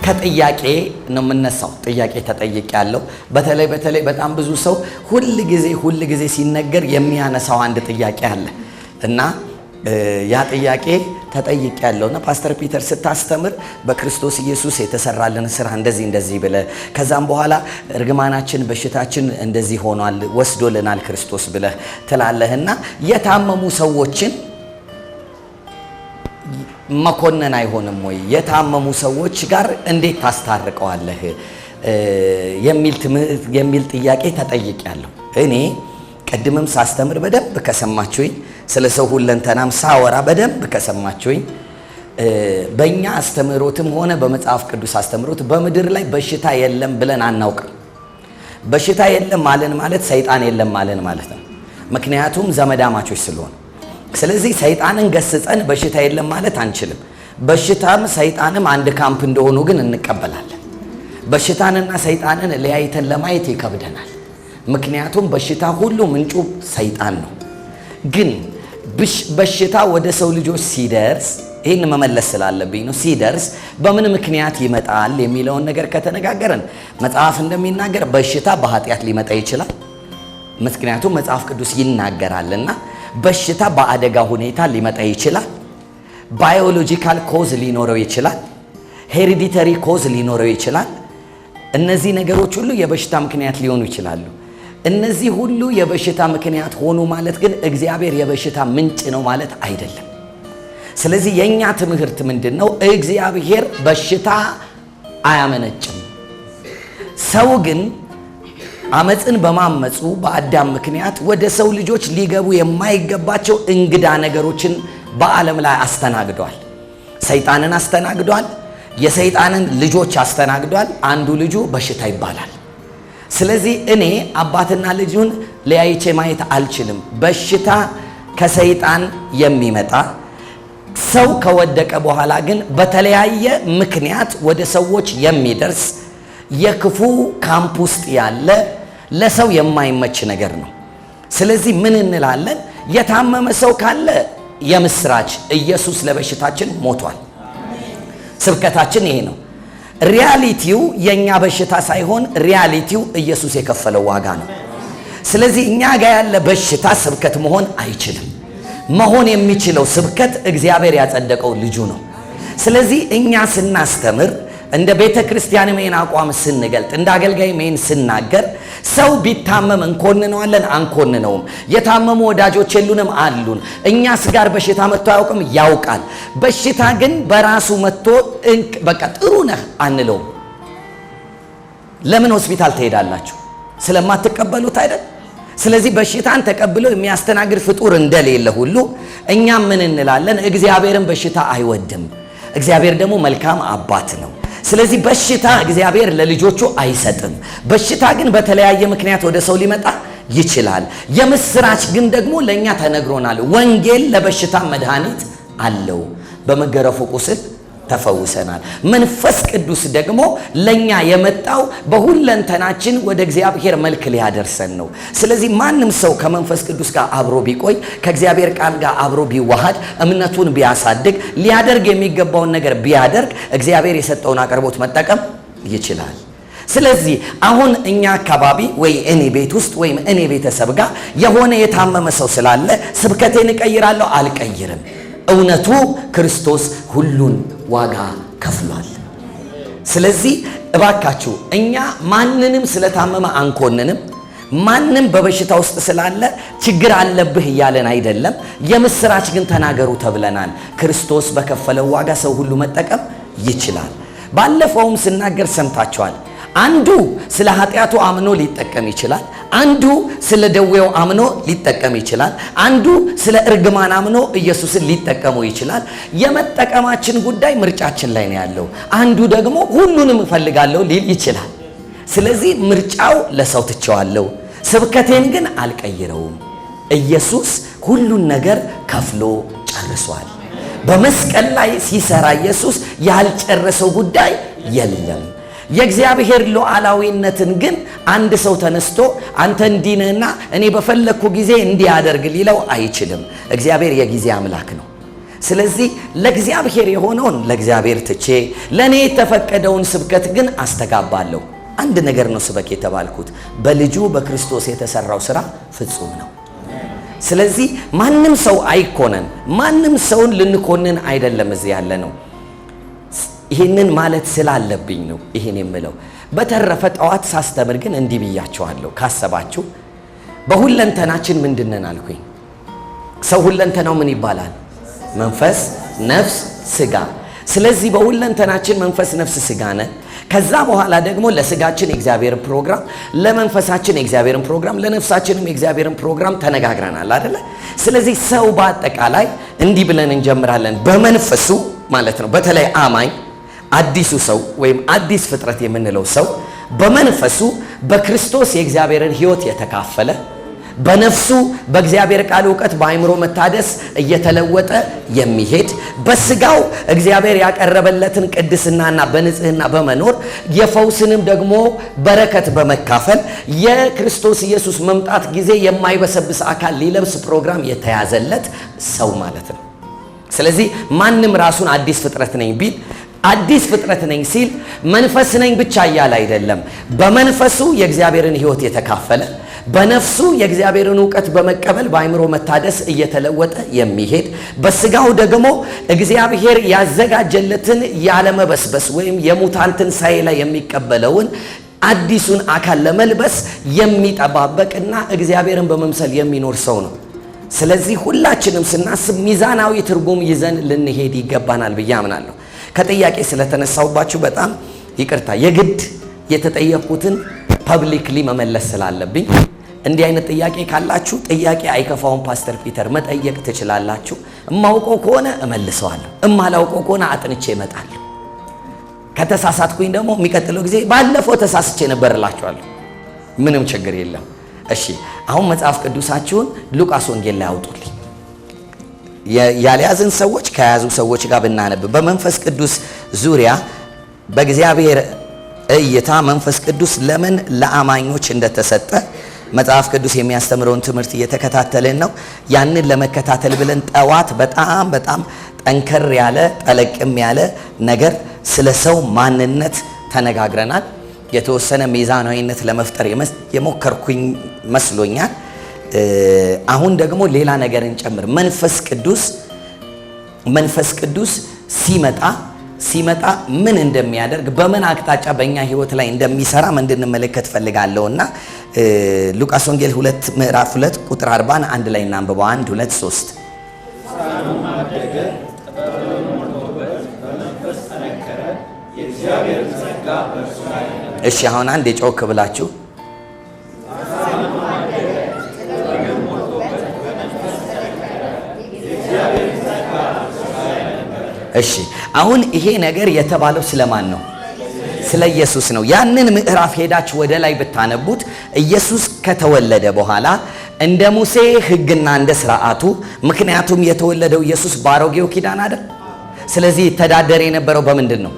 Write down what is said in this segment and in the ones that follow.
ከጥያቄ ነው የምነሳው። ጥያቄ ተጠይቄያለሁ። በተለይ በጣም ብዙ ሰው ሁል ጊዜ ሲነገር የሚያነሳው አንድ ጥያቄ አለ እና ያ ጥያቄ ተጠይቄያለሁና ፓስተር ፒተር ስታስተምር በክርስቶስ ኢየሱስ የተሰራልን ስራ እንደዚህ ብለ ከዛም በኋላ እርግማናችን በሽታችን እንደዚህ ሆኗል ወስዶልናል ክርስቶስ ብለ ትላለህና የታመሙ ሰዎችን መኮነን አይሆንም ወይ? የታመሙ ሰዎች ጋር እንዴት ታስታርቀዋለህ የሚል ጥያቄ ተጠይቄያለሁ። እኔ ቀድመም ሳስተምር በደንብ ከሰማችሁኝ ስለ ሰው ሁለንተናም ሳወራ በደንብ ከሰማችሁኝ በእኛ አስተምሮትም ሆነ በመጽሐፍ ቅዱስ አስተምሮት በምድር ላይ በሽታ የለም ብለን አናውቅም። በሽታ የለም ማለት ሰይጣን የለም ማለት ነው። ምክንያቱም ዘመዳማቾች ስለሆነ። ስለዚህ ሰይጣንን ገስጸን በሽታ የለም ማለት አንችልም። በሽታም ሰይጣንም አንድ ካምፕ እንደሆኑ ግን እንቀበላለን። በሽታንና ሰይጣንን ለያይተን ለማየት ይከብደናል። ምክንያቱም በሽታ ሁሉ ምንጩ ሰይጣን ነው። ግን በሽታ ወደ ሰው ልጆች ሲደርስ ይህን መመለስ ስላለብኝ ነው። ሲደርስ በምን ምክንያት ይመጣል የሚለውን ነገር ከተነጋገረን መጽሐፍ እንደሚናገር በሽታ በኃጢአት ሊመጣ ይችላል። ምክንያቱም መጽሐፍ ቅዱስ ይናገራልና በሽታ በአደጋ ሁኔታ ሊመጣ ይችላል። ባዮሎጂካል ኮዝ ሊኖረው ይችላል። ሄሪዲተሪ ኮዝ ሊኖረው ይችላል። እነዚህ ነገሮች ሁሉ የበሽታ ምክንያት ሊሆኑ ይችላሉ። እነዚህ ሁሉ የበሽታ ምክንያት ሆኑ ማለት ግን እግዚአብሔር የበሽታ ምንጭ ነው ማለት አይደለም። ስለዚህ የኛ ትምህርት ምንድነው? እግዚአብሔር በሽታ አያመነጭም። ሰው ግን አመጽን በማመጹ በአዳም ምክንያት ወደ ሰው ልጆች ሊገቡ የማይገባቸው እንግዳ ነገሮችን በዓለም ላይ አስተናግዷል። ሰይጣንን አስተናግዷል። የሰይጣንን ልጆች አስተናግዷል። አንዱ ልጁ በሽታ ይባላል። ስለዚህ እኔ አባትና ልጁን ለያይቼ ማየት አልችልም። በሽታ ከሰይጣን የሚመጣ ሰው ከወደቀ በኋላ ግን በተለያየ ምክንያት ወደ ሰዎች የሚደርስ የክፉ ካምፕ ውስጥ ያለ ለሰው የማይመች ነገር ነው። ስለዚህ ምን እንላለን? የታመመ ሰው ካለ የምስራች ኢየሱስ ለበሽታችን ሞቷል። ስብከታችን ይሄ ነው። ሪያሊቲው የኛ በሽታ ሳይሆን ሪያሊቲው ኢየሱስ የከፈለው ዋጋ ነው። ስለዚህ እኛ ጋር ያለ በሽታ ስብከት መሆን አይችልም። መሆን የሚችለው ስብከት እግዚአብሔር ያጸደቀው ልጁ ነው። ስለዚህ እኛ ስናስተምር እንደ ቤተ ክርስቲያን ሜን አቋም ስንገልጥ እንደ አገልጋይ ሜን ስናገር ሰው ቢታመም እንኮንነዋለን አንኮንነውም። የታመሙ ወዳጆች የሉንም አሉን። እኛስ ጋር በሽታ መጥቶ አያውቅም? ያውቃል። በሽታ ግን በራሱ መጥቶ በቃ ጥሩ ነህ አንለውም። ለምን ሆስፒታል ትሄዳላችሁ? ስለማትቀበሉት አይደል? ስለዚህ በሽታን ተቀብሎ የሚያስተናግድ ፍጡር እንደሌለ ሁሉ እኛም ምን እንላለን? እግዚአብሔርን በሽታ አይወድም። እግዚአብሔር ደግሞ መልካም አባት ነው። ስለዚህ በሽታ እግዚአብሔር ለልጆቹ አይሰጥም። በሽታ ግን በተለያየ ምክንያት ወደ ሰው ሊመጣ ይችላል። የምስራች ግን ደግሞ ለኛ ተነግሮናል። ወንጌል ለበሽታ መድኃኒት አለው። በመገረፉ ቁስል ተፈውሰናል። መንፈስ ቅዱስ ደግሞ ለኛ የመጣው በሁለንተናችን ወደ እግዚአብሔር መልክ ሊያደርሰን ነው። ስለዚህ ማንም ሰው ከመንፈስ ቅዱስ ጋር አብሮ ቢቆይ ከእግዚአብሔር ቃል ጋር አብሮ ቢዋሃድ እምነቱን ቢያሳድግ ሊያደርግ የሚገባውን ነገር ቢያደርግ እግዚአብሔር የሰጠውን አቅርቦት መጠቀም ይችላል። ስለዚህ አሁን እኛ አካባቢ ወይ እኔ ቤት ውስጥ ወይም እኔ ቤተሰብ ጋር የሆነ የታመመ ሰው ስላለ ስብከቴን እቀይራለሁ? አልቀይርም። እውነቱ ክርስቶስ ሁሉን ዋጋ ከፍሏል። ስለዚህ እባካችሁ እኛ ማንንም ስለታመመ አንኮንንም። ማንም በበሽታ ውስጥ ስላለ ችግር አለብህ እያለን አይደለም። የምስራች ግን ተናገሩ ተብለናል። ክርስቶስ በከፈለው ዋጋ ሰው ሁሉ መጠቀም ይችላል። ባለፈውም ስናገር ሰምታችኋል። አንዱ ስለ ኃጢአቱ አምኖ ሊጠቀም ይችላል። አንዱ ስለ ደዌው አምኖ ሊጠቀም ይችላል። አንዱ ስለ እርግማን አምኖ ኢየሱስን ሊጠቀመው ይችላል። የመጠቀማችን ጉዳይ ምርጫችን ላይ ነው ያለው። አንዱ ደግሞ ሁሉንም እፈልጋለሁ ሊል ይችላል። ስለዚህ ምርጫው ለሰው ትቼዋለሁ። ስብከቴን ግን አልቀይረውም። ኢየሱስ ሁሉን ነገር ከፍሎ ጨርሷል። በመስቀል ላይ ሲሰራ ኢየሱስ ያልጨረሰው ጉዳይ የለም። የእግዚአብሔር ሉዓላዊነትን ግን አንድ ሰው ተነስቶ አንተ እንዲህ ነህና እኔ በፈለኩ ጊዜ እንዲያደርግ ሊለው አይችልም። እግዚአብሔር የጊዜ አምላክ ነው። ስለዚህ ለእግዚአብሔር የሆነውን ለእግዚአብሔር ትቼ ለእኔ የተፈቀደውን ስብከት ግን አስተጋባለሁ። አንድ ነገር ነው ስበክ የተባልኩት፣ በልጁ በክርስቶስ የተሰራው ሥራ ፍጹም ነው። ስለዚህ ማንም ሰው አይኮነን፣ ማንም ሰውን ልንኮንን አይደለም እዚህ ያለ ነው። ይህንን ማለት ስላለብኝ ነው ይህን የምለው። በተረፈ ጠዋት ሳስተምር ግን እንዲህ ብያቸዋለሁ። ካሰባችሁ በሁለንተናችን ምንድነን አልኩኝ? ሰው ሁለንተናው ምን ይባላል? መንፈስ፣ ነፍስ፣ ስጋ። ስለዚህ በሁለንተናችን መንፈስ፣ ነፍስ፣ ስጋ ነን። ከዛ በኋላ ደግሞ ለስጋችን የእግዚአብሔርን ፕሮግራም፣ ለመንፈሳችን የእግዚአብሔርን ፕሮግራም፣ ለነፍሳችንም የእግዚአብሔርን ፕሮግራም ተነጋግረናል አይደለ? ስለዚህ ሰው በአጠቃላይ እንዲህ ብለን እንጀምራለን። በመንፈሱ ማለት ነው። በተለይ አማኝ አዲሱ ሰው ወይም አዲስ ፍጥረት የምንለው ሰው በመንፈሱ በክርስቶስ የእግዚአብሔርን ሕይወት የተካፈለ፣ በነፍሱ በእግዚአብሔር ቃል እውቀት በአእምሮ መታደስ እየተለወጠ የሚሄድ፣ በስጋው እግዚአብሔር ያቀረበለትን ቅድስናና በንጽህና በመኖር የፈውስንም ደግሞ በረከት በመካፈል የክርስቶስ ኢየሱስ መምጣት ጊዜ የማይበሰብስ አካል ሊለብስ ፕሮግራም የተያዘለት ሰው ማለት ነው። ስለዚህ ማንም ራሱን አዲስ ፍጥረት ነኝ ቢል አዲስ ፍጥረት ነኝ ሲል መንፈስ ነኝ ብቻ እያለ አይደለም። በመንፈሱ የእግዚአብሔርን ሕይወት የተካፈለ፣ በነፍሱ የእግዚአብሔርን እውቀት በመቀበል በአእምሮ መታደስ እየተለወጠ የሚሄድ፣ በስጋው ደግሞ እግዚአብሔር ያዘጋጀለትን ያለመበስበስ ወይም የሙታን ትንሣኤ ላይ የሚቀበለውን አዲሱን አካል ለመልበስ የሚጠባበቅና እግዚአብሔርን በመምሰል የሚኖር ሰው ነው። ስለዚህ ሁላችንም ስናስብ ሚዛናዊ ትርጉም ይዘን ልንሄድ ይገባናል ብዬ አምናለሁ። ከጥያቄ ስለተነሳውባችሁ በጣም ይቅርታ። የግድ የተጠየቁትን ፐብሊክሊ መመለስ ስላለብኝ እንዲህ አይነት ጥያቄ ካላችሁ ጥያቄ አይከፋውን ፓስተር ፒተር መጠየቅ ትችላላችሁ። እማውቀው ከሆነ እመልሰዋለሁ፣ እማላውቀው ከሆነ አጥንቼ እመጣለሁ። ከተሳሳትኩኝ ደግሞ የሚቀጥለው ጊዜ ባለፈው ተሳስቼ ነበር እላችኋለሁ። ምንም ችግር የለም። እሺ፣ አሁን መጽሐፍ ቅዱሳችሁን ሉቃስ ወንጌል ላይ አውጡልኝ። ያልያዝን ሰዎች ከያዙ ሰዎች ጋር ብናነብ በመንፈስ ቅዱስ ዙሪያ በእግዚአብሔር እይታ መንፈስ ቅዱስ ለምን ለአማኞች እንደተሰጠ መጽሐፍ ቅዱስ የሚያስተምረውን ትምህርት እየተከታተልን ነው። ያንን ለመከታተል ብለን ጠዋት በጣም ጠንከር ያለ ጠለቅም ያለ ነገር ስለ ሰው ማንነት ተነጋግረናል። የተወሰነ ሚዛናዊነት ለመፍጠር የሞከርኩኝ መስሎኛል። አሁን ደግሞ ሌላ ነገር እንጨምር። መንፈስ ቅዱስ ሲመጣ ምን እንደሚያደርግ በምን አቅጣጫ በእኛ ሕይወት ላይ እንደሚሰራ እንድንመለከት ፈልጋለሁና ሉቃስ ወንጌል 2 ምዕራፍ 2 ቁጥር 40 አንድ ላይ እናንብበው። 1 2 3 እሺ፣ አሁን አንድ የጮክ ብላችሁ እሺ። አሁን ይሄ ነገር የተባለው ስለማን ነው? ስለ ኢየሱስ ነው። ያንን ምዕራፍ ሄዳችሁ ወደ ላይ ብታነቡት ኢየሱስ ከተወለደ በኋላ እንደ ሙሴ ሕግና እንደ ስርዓቱ፣ ምክንያቱም የተወለደው ኢየሱስ በአሮጌው ኪዳን አይደል? ስለዚህ ተዳደረ የነበረው በምንድን ነው?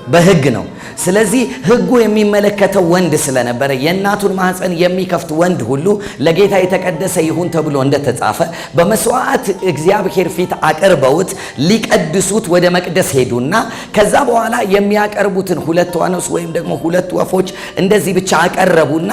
በሕግ ነው። ስለዚህ ሕጉ የሚመለከተው ወንድ ስለነበረ የእናቱን ማህፀን የሚከፍት ወንድ ሁሉ ለጌታ የተቀደሰ ይሁን ተብሎ እንደተጻፈ በመስዋዕት እግዚአብሔር ፊት አቅርበውት ሊቀድሱት ወደ መቅደስ ሄዱና ከዛ በኋላ የሚያቀርቡትን 2 ዋኖስ ወይም ደግሞ 2 ወፎች እንደዚህ ብቻ አቀረቡና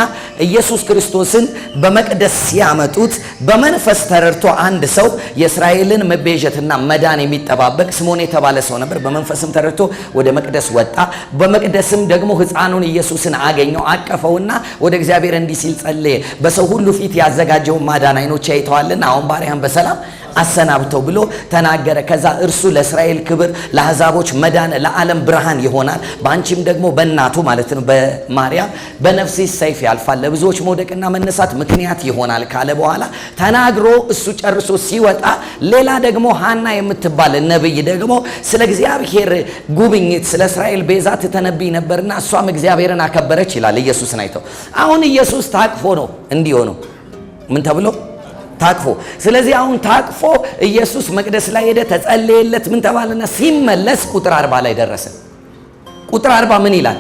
ኢየሱስ ክርስቶስን በመቅደስ ሲያመጡት በመንፈስ ተረድቶ አንድ ሰው የእስራኤልን መቤዠትና መዳን የሚጠባበቅ ስምዖን የተባለ ሰው ነበር። በመንፈስም ተረድቶ ወደ መቅደስ ወጣ። በመቅደስም ደግሞ ሕፃኑን ኢየሱስን አገኘው፣ አቀፈውና ወደ እግዚአብሔር እንዲህ ሲል ጸለየ። በሰው ሁሉ ፊት ያዘጋጀውን ማዳን ዓይኖች አይተዋልና አሁን ባሪያህን በሰላም አሰናብተው ብሎ ተናገረ። ከዛ እርሱ ለእስራኤል ክብር፣ ለአሕዛቦች መዳን፣ ለዓለም ብርሃን ይሆናል። በአንቺም ደግሞ በእናቱ ማለት ነው በማርያም በነፍስሽ ሰይፍ ያልፋል፣ ለብዙዎች መውደቅና መነሳት ምክንያት ይሆናል ካለ በኋላ ተናግሮ እሱ ጨርሶ ሲወጣ ሌላ ደግሞ ሐና የምትባል ነብይ ደግሞ ስለ እግዚአብሔር ጉብኝት ስለ እስራኤል ቤዛ ትተነብይ ነበርና እሷም እግዚአብሔርን አከበረች ይላል። ኢየሱስን አይተው አሁን ኢየሱስ ታቅፎ ነው እንዲሆነው ምን ተብሎ ታቅፎ። ስለዚህ አሁን ታቅፎ ኢየሱስ መቅደስ ላይ ሄደ፣ ተጸለየለት፣ ምን ተባለና ሲመለስ ቁጥር 40 ላይ ደረሰ። ቁጥር 40 ምን ይላል?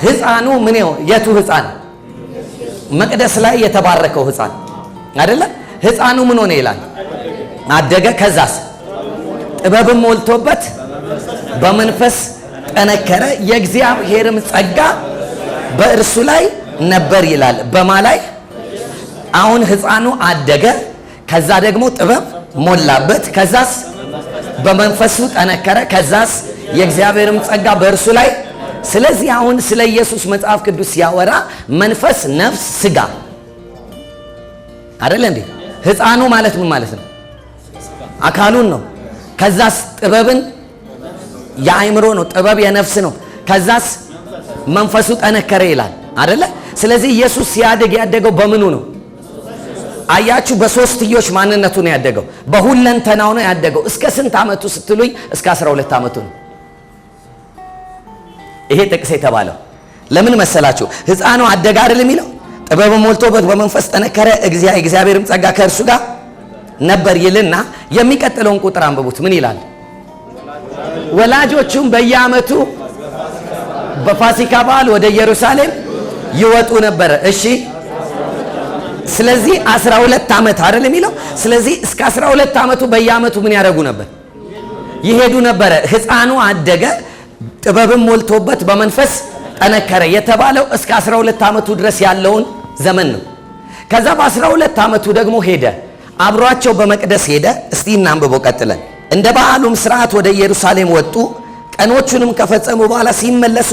ሕፃኑ ምን ነው? የቱ ሕፃን? መቅደስ ላይ የተባረከው ሕፃን አይደለ? ሕፃኑ ምን ሆነ ይላል? አደገ። ከዛስ ጥበብም ሞልቶበት በመንፈስ ጠነከረ፣ የእግዚአብሔርም ጸጋ በእርሱ ላይ ነበር ይላል። በማ ላይ? አሁን ሕፃኑ አደገ፣ ከዛ ደግሞ ጥበብ ሞላበት፣ ከዛስ በመንፈሱ ጠነከረ፣ ከዛስ የእግዚአብሔርም ጸጋ በእርሱ ላይ። ስለዚህ አሁን ስለ ኢየሱስ መጽሐፍ ቅዱስ ሲያወራ መንፈስ፣ ነፍስ፣ ስጋ አይደለ እንዴ? ሕፃኑ ማለት ምን ማለት ነው? አካሉን ነው። ከዛስ ጥበብን የአእምሮ ነው፣ ጥበብ የነፍስ ነው። ከዛስ መንፈሱ ጠነከረ ይላል አይደለ? ስለዚህ ኢየሱስ ሲያድግ ያደገው በምኑ ነው? አያችሁ፣ በሶስትዮሽ ማንነቱ ነው ያደገው፣ በሁለንተናው ነው ያደገው። እስከ ስንት ዓመቱ ስትሉኝ? እስከ 12 ዓመቱ ነው ይሄ ጥቅስ የተባለው። ለምን መሰላችሁ? ሕፃኑ አደገ አይደል የሚለው? ጥበብ ሞልቶበት በመንፈስ ጠነከረ፣ እግዚአብሔርም ጸጋ ከእርሱ ጋር ነበር ይልና የሚቀጥለውን ቁጥር አንብቡት። ምን ይላል? ወላጆቹም በየዓመቱ በፋሲካ በዓል ወደ ኢየሩሳሌም ይወጡ ነበር። እሺ፣ ስለዚህ 12 ዓመት አይደል የሚለው? ስለዚህ እስከ 12 ዓመቱ በየዓመቱ ምን ያደርጉ ነበር? ይሄዱ ነበረ። ሕፃኑ አደገ፣ ጥበብም ሞልቶበት በመንፈስ ጠነከረ የተባለው እስከ 12 ዓመቱ ድረስ ያለውን ዘመን ነው። ከዛ በ12 ዓመቱ ደግሞ ሄደ፣ አብሯቸው በመቅደስ ሄደ። እስቲ እናንብበው ቀጥለን። እንደ በዓሉም ሥርዓት ወደ ኢየሩሳሌም ወጡ። ቀኖቹንም ከፈጸሙ በኋላ ሲመለሱ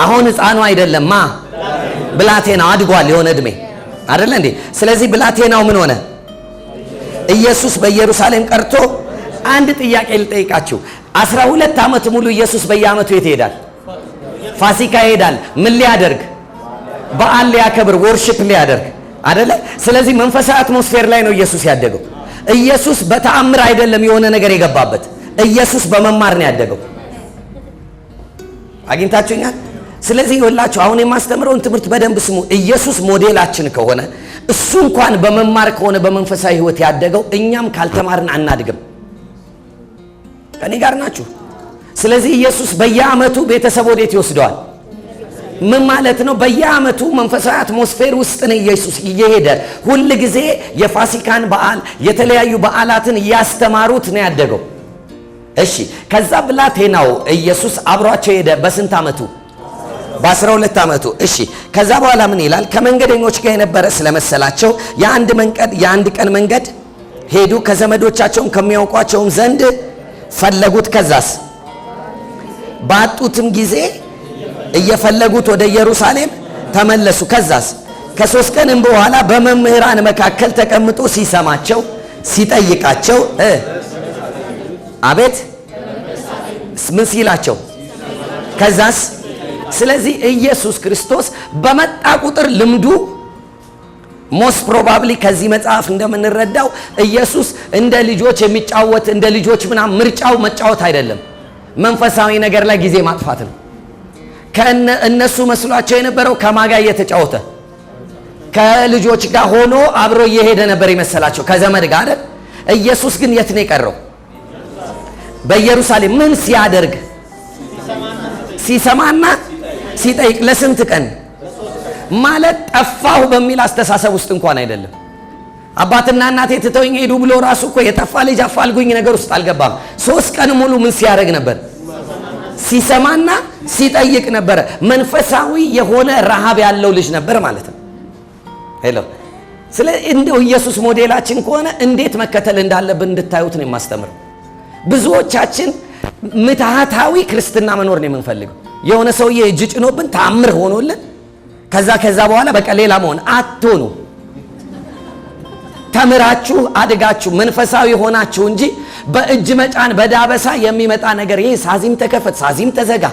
አሁን ሕፃኑ አይደለም፣ ብላቴናው አድጓል፣ የሆነ ዕድሜ አይደለ እንዴ? ስለዚህ ብላቴናው ምን ሆነ? ኢየሱስ በኢየሩሳሌም ቀርቶ። አንድ ጥያቄ ልጠይቃችሁ። 12 ዓመት ሙሉ ኢየሱስ በየዓመቱ የት ይሄዳል? ፋሲካ ይሄዳል። ምን ሊያደርግ? በዓል ሊያከብር፣ ወርሺፕ ሊያደርግ አይደለ? ስለዚህ መንፈሳዊ አትሞስፌር ላይ ነው ኢየሱስ ያደገው። ኢየሱስ በተአምር አይደለም የሆነ ነገር የገባበት። ኢየሱስ በመማር ነው ያደገው። አግኝታችሁኛል? ስለዚህ ይኸውላችሁ አሁን የማስተምረውን ትምህርት በደንብ ስሙ። ኢየሱስ ሞዴላችን ከሆነ እሱ እንኳን በመማር ከሆነ በመንፈሳዊ ሕይወት ያደገው፣ እኛም ካልተማርን አናድግም። ከኔ ጋር ናችሁ? ስለዚህ ኢየሱስ በየዓመቱ ቤተሰብ ወዴት ይወስደዋል? ምን ማለት ነው? በየዓመቱ መንፈሳዊ አትሞስፌር ውስጥ ነው ኢየሱስ እየሄደ ሁል ጊዜ የፋሲካን በዓል የተለያዩ በዓላትን እያስተማሩት ነው ያደገው። እሺ፣ ከዛ ብላቴናው ኢየሱስ አብሯቸው ሄደ። በስንት ዓመቱ? በ12 ዓመቱ። እሺ፣ ከዛ በኋላ ምን ይላል? ከመንገደኞች ጋር የነበረ ስለመሰላቸው የአንድ ቀን መንገድ ሄዱ። ከዘመዶቻቸውም ከሚያውቋቸውም ዘንድ ፈለጉት። ከዛስ ባጡትም ጊዜ እየፈለጉት ወደ ኢየሩሳሌም ተመለሱ። ከዛስ ከ3 ቀንም በኋላ በመምህራን መካከል ተቀምጦ ሲሰማቸው ሲጠይቃቸው አቤት ምን ሲላቸው? ከዛስ ስለዚህ ኢየሱስ ክርስቶስ በመጣ ቁጥር ልምዱ ሞስት ፕሮባብሊ ከዚህ መጽሐፍ እንደምንረዳው ኢየሱስ እንደ ልጆች የሚጫወት እንደ ልጆች ምናምን ምርጫው መጫወት አይደለም፣ መንፈሳዊ ነገር ላይ ጊዜ ማጥፋት ነው። እነሱ መስሏቸው የነበረው ከማጋ እየተጫወተ ከልጆች ጋር ሆኖ አብሮ እየሄደ ነበር የመሰላቸው ከዘመድ ጋር አይደል? ኢየሱስ ግን የት ነው የቀረው? በኢየሩሳሌም ምን ሲያደርግ? ሲሰማና ሲጠይቅ። ለስንት ቀን ማለት? ጠፋሁ በሚል አስተሳሰብ ውስጥ እንኳን አይደለም። አባትና እናቴ ትተውኝ ሄዱ ብሎ ራሱ እኮ የጠፋ ልጅ አፋልጉኝ ነገር ውስጥ አልገባም። 3 ቀን ሙሉ ምን ሲያደርግ ነበር? ሲሰማና ሲጠይቅ ነበረ። መንፈሳዊ የሆነ ረሃብ ያለው ልጅ ነበር ማለት ነው። ሄሎ። ስለዚህ እንደው ኢየሱስ ሞዴላችን ከሆነ እንዴት መከተል እንዳለብን እንድታዩት ነው የማስተምረው። ብዙዎቻችን ምትሃታዊ ክርስትና መኖር ነው የምንፈልገው። የሆነ ሰውዬ እጅ ጭኖብን ተአምር ሆኖልን ከዛ በኋላ በቃ ሌላ መሆን አትሆኑ። ተምራችሁ አድጋችሁ መንፈሳዊ ሆናችሁ እንጂ በእጅ መጫን በዳበሳ የሚመጣ ነገር ይሄ ሳዚም ተከፈት ሳዚም ተዘጋ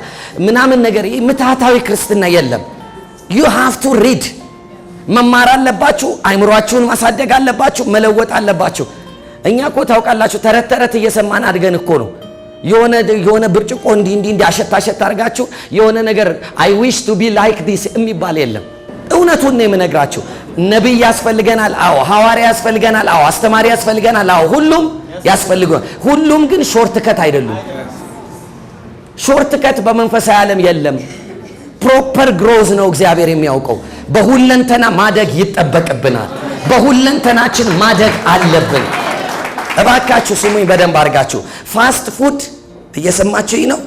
ምናምን ነገር ይሄ ምትሃታዊ ክርስትና የለም። you have to read መማር አለባችሁ። አይምሯችሁን ማሳደግ አለባችሁ። መለወጥ አለባችሁ። እኛ እኮ ታውቃላችሁ ተረት እየሰማን አድገን እኮ ነው። የሆነ ብርጭቆ እንዲ አሸት አድርጋችሁ የሆነ ነገር I wish to be like this የሚባል የለም። እውነቱን ነው የምነግራችሁ። ነብይ ያስፈልገናል። አዎ። ሐዋርያ ያስፈልገናል። አዎ። አስተማሪ ያስፈልገናል። አዎ። ሁሉም ያስፈልገናል። ሁሉም ግን ሾርት ከት አይደሉም። ሾርት ከት በመንፈሳዊ ዓለም የለም። ፕሮፐር ግሮዝ ነው እግዚአብሔር የሚያውቀው። በሁለንተና ማደግ ይጠበቅብናል። በሁለንተናችን ማደግ አለብን። እባካችሁ ስሙኝ በደንብ አድርጋችሁ። ፋስት ፉድ እየሰማችሁኝ ነው?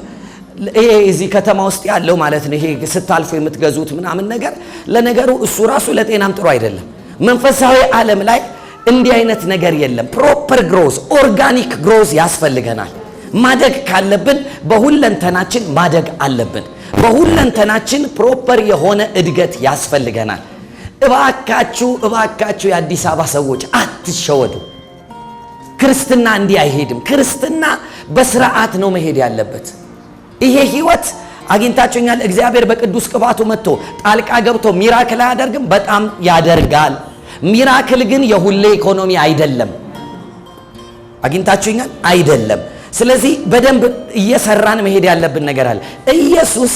ይሄ እዚህ ከተማ ውስጥ ያለው ማለት ነው። ይሄ ስታልፉ የምትገዙት ምናምን ነገር ለነገሩ እሱ ራሱ ለጤናም ጥሩ አይደለም። መንፈሳዊ ዓለም ላይ እንዲህ አይነት ነገር የለም። ፕሮፐር ግሮዝ፣ ኦርጋኒክ ግሮዝ ያስፈልገናል። ማደግ ካለብን በሁለንተናችን ማደግ አለብን። በሁለንተናችን ፕሮፐር የሆነ እድገት ያስፈልገናል። እባካችሁ የአዲስ አበባ ሰዎች አትሸወዱ። ክርስትና እንዲህ አይሄድም። ክርስትና በስርዓት ነው መሄድ ያለበት። ይሄ ህይወት አግኝታችሁኛል። እግዚአብሔር በቅዱስ ቅባቱ መጥቶ ጣልቃ ገብቶ ሚራክል አያደርግም? በጣም ያደርጋል። ሚራክል ግን የሁሌ ኢኮኖሚ አይደለም። አግኝታችሁኛል? አይደለም። ስለዚህ በደንብ እየሰራን መሄድ ያለብን ነገር አለ። ኢየሱስ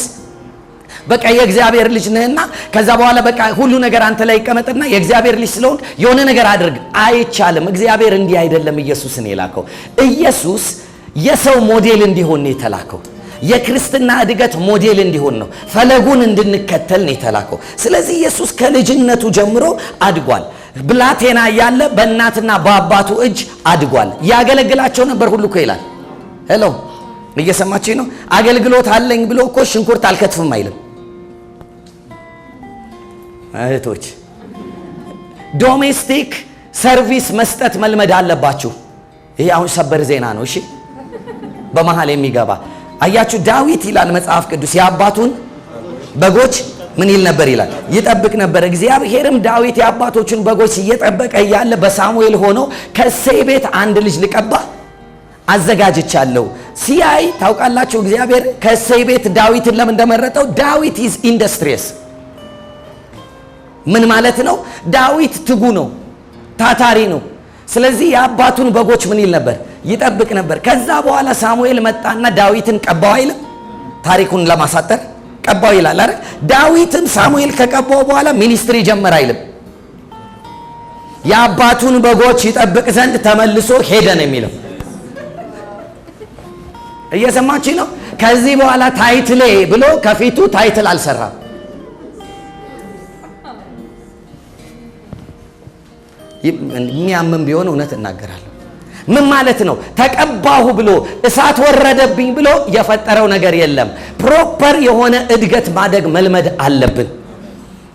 በቃ የእግዚአብሔር ልጅ ነህና ከዛ በኋላ በቃ ሁሉ ነገር አንተ ላይ ይቀመጥና የእግዚአብሔር ልጅ ስለሆን የሆነ ነገር አድርግ አይቻልም። እግዚአብሔር እንዲህ አይደለም ኢየሱስን የላከው። ኢየሱስ የሰው ሞዴል እንዲሆን ነው የተላከው። የክርስትና እድገት ሞዴል እንዲሆን ነው። ፈለጉን እንድንከተል ነው የተላከው። ስለዚህ ኢየሱስ ከልጅነቱ ጀምሮ አድጓል። ብላቴና እያለ በእናትና በአባቱ እጅ አድጓል። ያገለግላቸው ነበር ሁሉ እኮ ይላል። ሄሎ እየሰማችኝ ነው? አገልግሎት አለኝ ብሎ እኮ ሽንኩርት አልከትፍም አይልም። እህቶች ዶሜስቲክ ሰርቪስ መስጠት መልመድ አለባችሁ። ይሄ አሁን ሰበር ዜና ነው። እሺ በመሃል የሚገባ አያችሁ። ዳዊት ይላል መጽሐፍ ቅዱስ የአባቱን በጎች ምን ይል ነበር ይላል? ይጠብቅ ነበር። እግዚአብሔርም ዳዊት የአባቶቹን በጎች እየጠበቀ እያለ በሳሙኤል ሆኖ ከእሴይ ቤት አንድ ልጅ ልቀባ አዘጋጅቻለሁ ሲያይ ታውቃላችሁ። እግዚአብሔር ከእሴይ ቤት ዳዊትን ለምን እንደመረጠው? ዳዊት ኢዝ ኢንዱስትሪየስ። ምን ማለት ነው? ዳዊት ትጉ ነው፣ ታታሪ ነው። ስለዚህ የአባቱን በጎች ምን ይል ነበር? ይጠብቅ ነበር። ከዛ በኋላ ሳሙኤል መጣና ዳዊትን ቀባው አይልም? ታሪኩን ለማሳጠር ቀባው ይላል አይደል? ዳዊትም ሳሙኤል ከቀባው በኋላ ሚኒስትሪ ጀመረ አይልም? የአባቱን በጎች ይጠብቅ ዘንድ ተመልሶ ሄደ ነው የሚለው። እየሰማችሁ ነው? ከዚህ በኋላ ታይትሌ ብሎ ከፊቱ ታይትል አልሰራም። የሚያምን ቢሆን እውነት እናገራለሁ። ምን ማለት ነው? ተቀባሁ ብሎ እሳት ወረደብኝ ብሎ የፈጠረው ነገር የለም። ፕሮፐር የሆነ እድገት ማደግ መልመድ አለብን።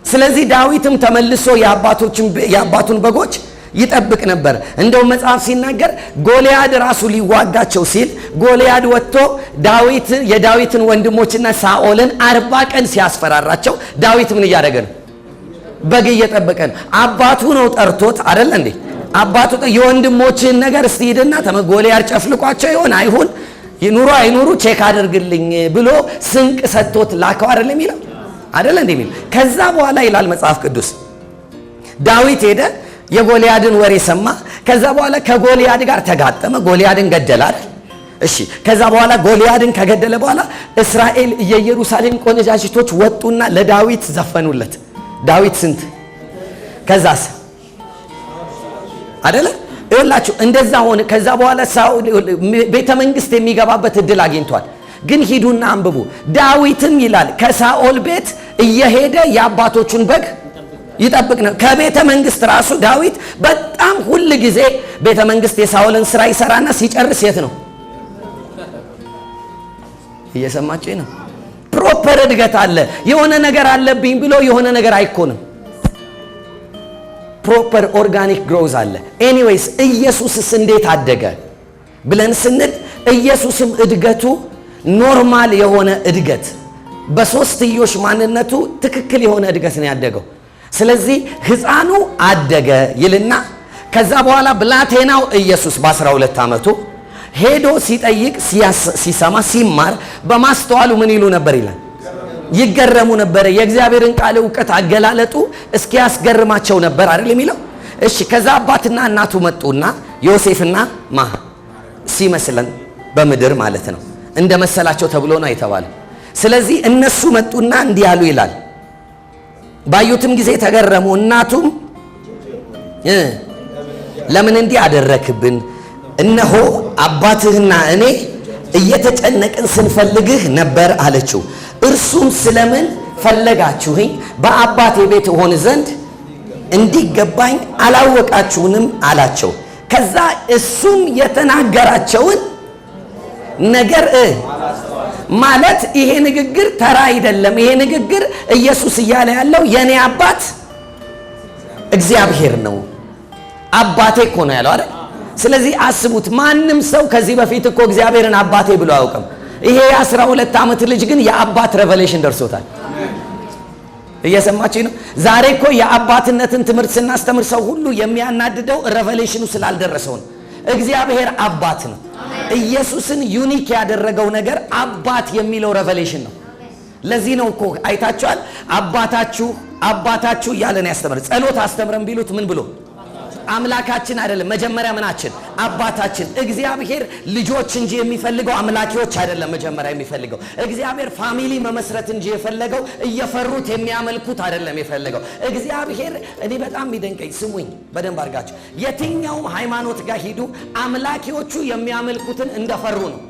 ስለዚህ ዳዊትም ተመልሶ የአባቱን በጎች ይጠብቅ ነበር። እንደውም መጽሐፍ ሲናገር ጎልያድ ራሱ ሊዋጋቸው ሲል ጎልያድ ወጥቶ የዳዊትን ወንድሞችና ሳኦልን 40 ቀን ሲያስፈራራቸው ዳዊት ምን እያደረገ ነው? በግ እየጠበቀ ነው። አባቱ ነው ጠርቶት አይደል እንዴ? አባቱ የወንድሞችን ነገር እስቲ ሂድና ጎልያድ ጨፍልቋቸው ይሆን አይሁን ይኑሩ አይኑሩ ቼክ አድርግልኝ ብሎ ስንቅ ሰጥቶት ላከው አይደል የሚለው አይደል እንዴ የሚለው። ከዛ በኋላ ይላል መጽሐፍ ቅዱስ ዳዊት ሄደ፣ የጎልያድን ወሬ ሰማ። ከዛ በኋላ ከጎልያድ ጋር ተጋጠመ፣ ጎልያድን ገደለ አይደል? እሺ ከዛ በኋላ ጎልያድን ከገደለ በኋላ እስራኤል የኢየሩሳሌም ቆነጃጅቶች ወጡና ለዳዊት ዘፈኑለት። ዳዊት ስንት ከዛስ አይደለ ይኸውላችሁ እንደዛ ሆነ። ከዛ በኋላ ሳኦል ቤተ መንግስት የሚገባበት እድል አግኝቷል። ግን ሂዱና አንብቡ። ዳዊትም ይላል ከሳኦል ቤት እየሄደ የአባቶቹን በግ ይጠብቅ ነው። ከቤተ መንግስት ራሱ ዳዊት በጣም ሁል ጊዜ ቤተ መንግስት የሳኦልን ስራ ይሰራና ሲጨርስ የት ነው? እየሰማችሁ ነው? ፕሮፐር እድገት አለ። የሆነ ነገር አለብኝ ብሎ የሆነ ነገር አይኮንም። ፕሮፐር ኦርጋኒክ ግሮዝ አለ። ኤኒዌይስ ኢየሱስስ እንዴት አደገ ብለን ስንል ኢየሱስም እድገቱ ኖርማል የሆነ እድገት በሶስትዮሽ ማንነቱ ትክክል የሆነ እድገት ነው ያደገው። ስለዚህ ሕፃኑ አደገ ይልና ከዛ በኋላ ብላቴናው ኢየሱስ በ12 ዓመቱ ሄዶ ሲጠይቅ ሲሰማ ሲማር በማስተዋሉ ምን ይሉ ነበር ይላል? ይገረሙ ነበር። የእግዚአብሔርን ቃል ዕውቀት አገላለጡ እስኪያስገርማቸው ነበር አይደል የሚለው። እሺ ከዛ አባትና እናቱ መጡና ዮሴፍና ሲመስለን በምድር ማለት ነው እንደ መሰላቸው ተብሎ ነው የተባለው። ስለዚህ እነሱ መጡና እንዲህ ያሉ ይላል። ባዩትም ጊዜ ተገረሙ። እናቱም ለምን እንዲህ አደረክብን? እነሆ አባትህና እኔ እየተጨነቅን ስንፈልግህ ነበር አለችው። እርሱም ስለምን ፈለጋችሁኝ? በአባቴ ቤት እሆን ዘንድ እንዲገባኝ አላወቃችሁንም አላቸው። ከዛ እሱም የተናገራቸውን ነገር ማለት ይሄ ንግግር ተራ አይደለም። ይሄ ንግግር ኢየሱስ እያለ ያለው የኔ አባት እግዚአብሔር ነው። አባቴ እኮ ነው ያለው አይደል? ስለዚህ አስቡት፣ ማንም ሰው ከዚህ በፊት እኮ እግዚአብሔርን አባቴ ብሎ አያውቅም። ይሄ የ12 ዓመት ልጅ ግን የአባት ሬቨሌሽን ደርሶታል። እየሰማችኝ ነው? ዛሬ እኮ የአባትነትን ትምህርት ስናስተምር ሰው ሁሉ የሚያናድደው ሬቨሌሽኑ ስላልደረሰው ነው። እግዚአብሔር አባት ነው። ኢየሱስን ዩኒክ ያደረገው ነገር አባት የሚለው ሬቨሌሽን ነው። ለዚህ ነው እኮ አይታችኋል፣ አባታችሁ እያለን ያስተምር። ጸሎት አስተምረን ቢሉት ምን ብሎ አምላካችን አይደለም። መጀመሪያ ምናችን? አባታችን። እግዚአብሔር ልጆች እንጂ የሚፈልገው አምላኪዎች አይደለም። መጀመሪያ የሚፈልገው እግዚአብሔር ፋሚሊ መመስረት እንጂ የፈለገው እየፈሩት የሚያመልኩት አይደለም የፈለገው እግዚአብሔር። እኔ በጣም የሚደንቀኝ ስሙኝ በደንብ አድርጋችሁ፣ የትኛውም ሃይማኖት ጋር ሂዱ፣ አምላኪዎቹ የሚያመልኩትን እንደፈሩ ነው።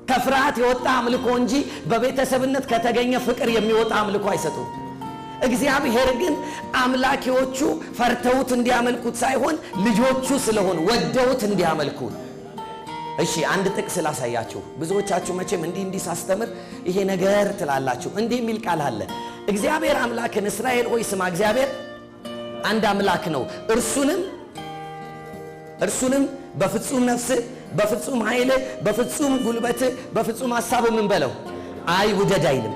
ከፍርሃት የወጣ አምልኮ እንጂ በቤተሰብነት ከተገኘ ፍቅር የሚወጣ አምልኮ አይሰጡም። እግዚአብሔር ግን አምላኪዎቹ ፈርተውት እንዲያመልኩት ሳይሆን ልጆቹ ስለሆኑ ወደውት እንዲያመልኩት። እሺ አንድ ጥቅስ ላሳያችሁ። ብዙዎቻችሁ መቼም እንዲህ ሳስተምር ይሄ ነገር ትላላችሁ። እንዲህ የሚል ቃል አለ። እግዚአብሔር አምላክን እስራኤል ሆይ ስማ፣ እግዚአብሔር አንድ አምላክ ነው፣ እርሱንም በፍጹም ነፍስ፣ በፍጹም ኃይል፣ በፍጹም ጉልበት፣ በፍጹም ሐሳብ ምን በለው ውደድ አይልም።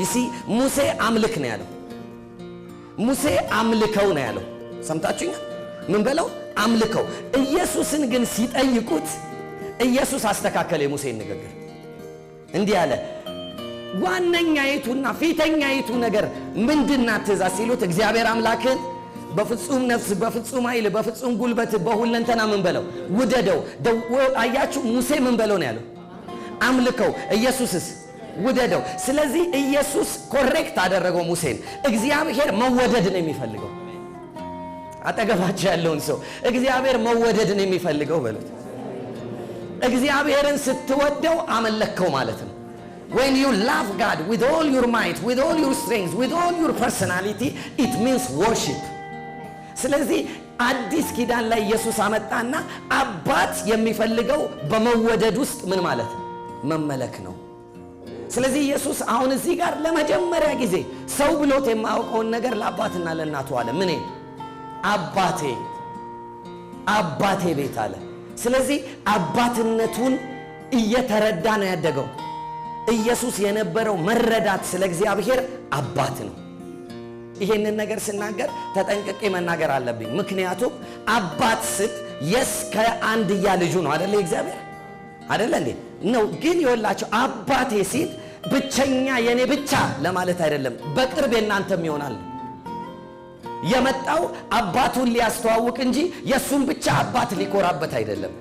ይሲ ሙሴ አምልክ ነው ያለው። ሙሴ አምልከው ነው ያለው። ሰምታችሁኛል? ምን በለው አምልከው። ኢየሱስን ግን ሲጠይቁት ኢየሱስ አስተካከለ የሙሴን ንግግር። እንዲህ አለ፣ ዋነኛይቱና ፊተኛይቱ ነገር ምንድናት ትእዛዝ ሲሉት እግዚአብሔር አምላክን በፍጹም ነፍስ፣ በፍጹም ኃይል፣ በፍጹም ጉልበት፣ በሁለንተና ምን በለው ውደደው። አያችሁ፣ ሙሴ ምን በለው ነው ያለው አምልከው። ኢየሱስስ ውደደው። ስለዚህ ኢየሱስ ኮሬክት አደረገው ሙሴን። እግዚአብሔር መወደድ ነው የሚፈልገው። አጠገባችሁ ያለውን ሰው እግዚአብሔር መወደድ ነው የሚፈልገው በሉት። እግዚአብሔርን ስትወደው አመለከው ማለት ነው። when you love God with all your might, with all your strength, with all your personality, it means worship. ስለዚህ አዲስ ኪዳን ላይ ኢየሱስ አመጣና አባት የሚፈልገው በመወደድ ውስጥ ምን ማለት መመለክ ነው። ስለዚህ ኢየሱስ አሁን እዚህ ጋር ለመጀመሪያ ጊዜ ሰው ብሎት የማያውቀውን ነገር ለአባትና ለእናቱ አለ። ምን? አባቴ ቤት አለ። ስለዚህ አባትነቱን እየተረዳ ነው ያደገው። ኢየሱስ የነበረው መረዳት ስለ እግዚአብሔር አባት ነው። ይሄንን ነገር ስናገር ተጠንቅቄ መናገር አለብኝ። ምክንያቱም አባት ስል ከአንድያ ልጁ ነው አይደለ? እግዚአብሔር አይደለ እንዴ ነው። ግን ይወላችሁ አባቴ ሲል ብቸኛ የኔ ብቻ ለማለት አይደለም። በቅርብ የናንተም ይሆናል። የመጣው አባቱን ሊያስተዋውቅ እንጂ የሱን ብቻ አባት ሊኮራበት አይደለም።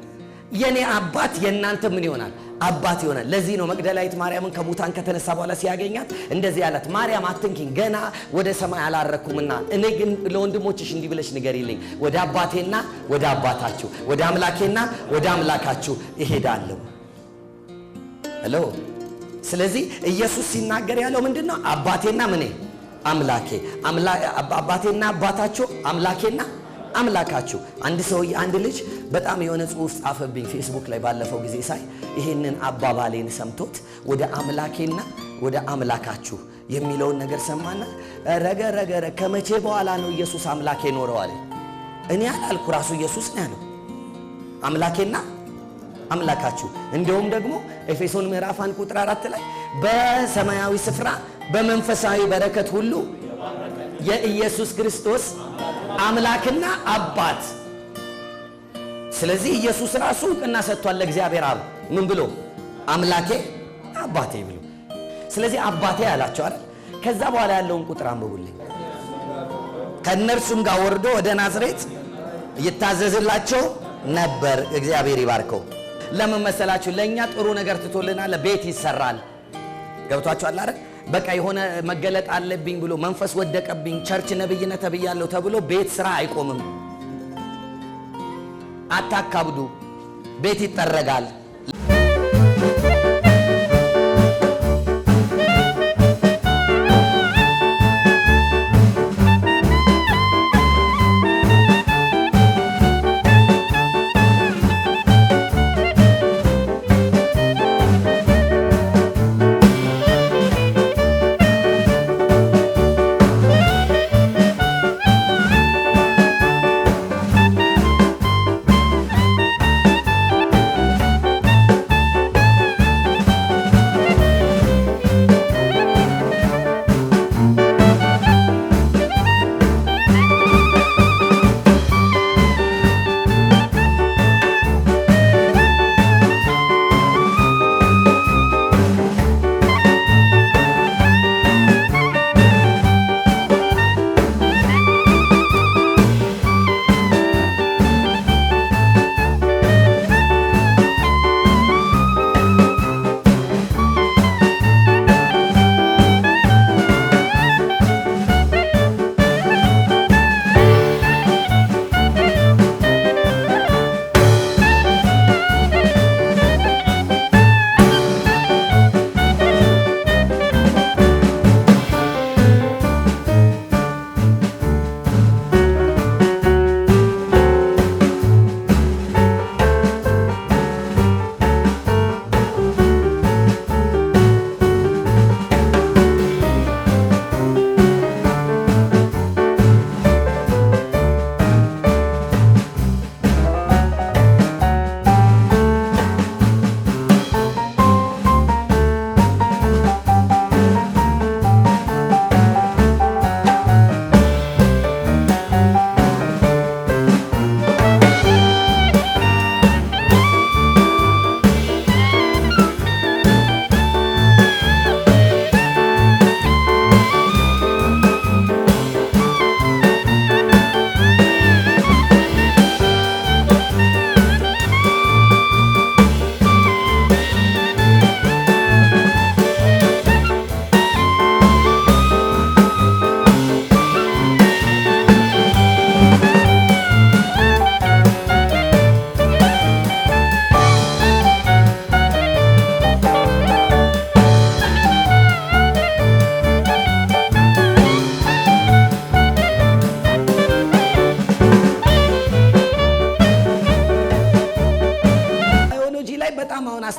የኔ አባት የናንተ ምን ይሆናል? አባት ይሆናል። ለዚህ ነው መግደላዊት ማርያምን ከሙታን ከተነሳ በኋላ ሲያገኛት እንደዚህ ያላት፣ ማርያም አትንኪኝ፣ ገና ወደ ሰማይ አላረኩምና፣ እኔ ግን ለወንድሞችሽ እንዲህ ብለሽ ንገሪልኝ፣ ወደ አባቴና ወደ አባታችሁ፣ ወደ አምላኬና ወደ አምላካችሁ እሄዳለሁ። ሄሎ። ስለዚህ ኢየሱስ ሲናገር ያለው ምንድነው? አባቴና ምን አምላኬ፣ አባቴና አባታችሁ፣ አምላኬና አምላካችሁ። አንድ ልጅ በጣም የሆነ ጽሑፍ ጻፈብኝ ፌስቡክ ላይ ባለፈው ጊዜ ሳይ፣ ይሄንን አባባሌን ሰምቶት ወደ አምላኬና ወደ አምላካችሁ የሚለውን ነገር ሰማና ረገ ከመቼ በኋላ ነው ኢየሱስ አምላኬ ኖረዋል? እኔ አላልኩ፣ ራሱ ኢየሱስ ነው ያለው አምላኬና አምላካችሁ። እንደውም ደግሞ ኤፌሶን ምዕራፍ 1 ቁጥር 4 ላይ በሰማያዊ ስፍራ በመንፈሳዊ በረከት ሁሉ የኢየሱስ ክርስቶስ አምላክና አባት። ስለዚህ ኢየሱስ ራሱ እውቅና ሰጥቷል ለእግዚአብሔር አብ። ምን ብሎ? አምላኬ አባቴ ብሎ። ስለዚህ አባቴ ያላቸው አይደል? ከዛ በኋላ ያለውን ቁጥር አንብቡልኝ። ከነርሱም ጋር ወርዶ ወደ ናዝሬት ይታዘዝላቸው ነበር። እግዚአብሔር ይባርከው። ለምን መሰላችሁ? ለኛ ጥሩ ነገር ትቶልናል። ቤት ይሰራል። ገብቷችኋል አይደል? በቃ የሆነ መገለጥ አለብኝ ብሎ መንፈስ ወደቀብኝ፣ ቸርች ነብይነት ተብያለሁ ተብሎ ቤት ስራ አይቆምም። አታካብዱ። ቤት ይጠረጋል።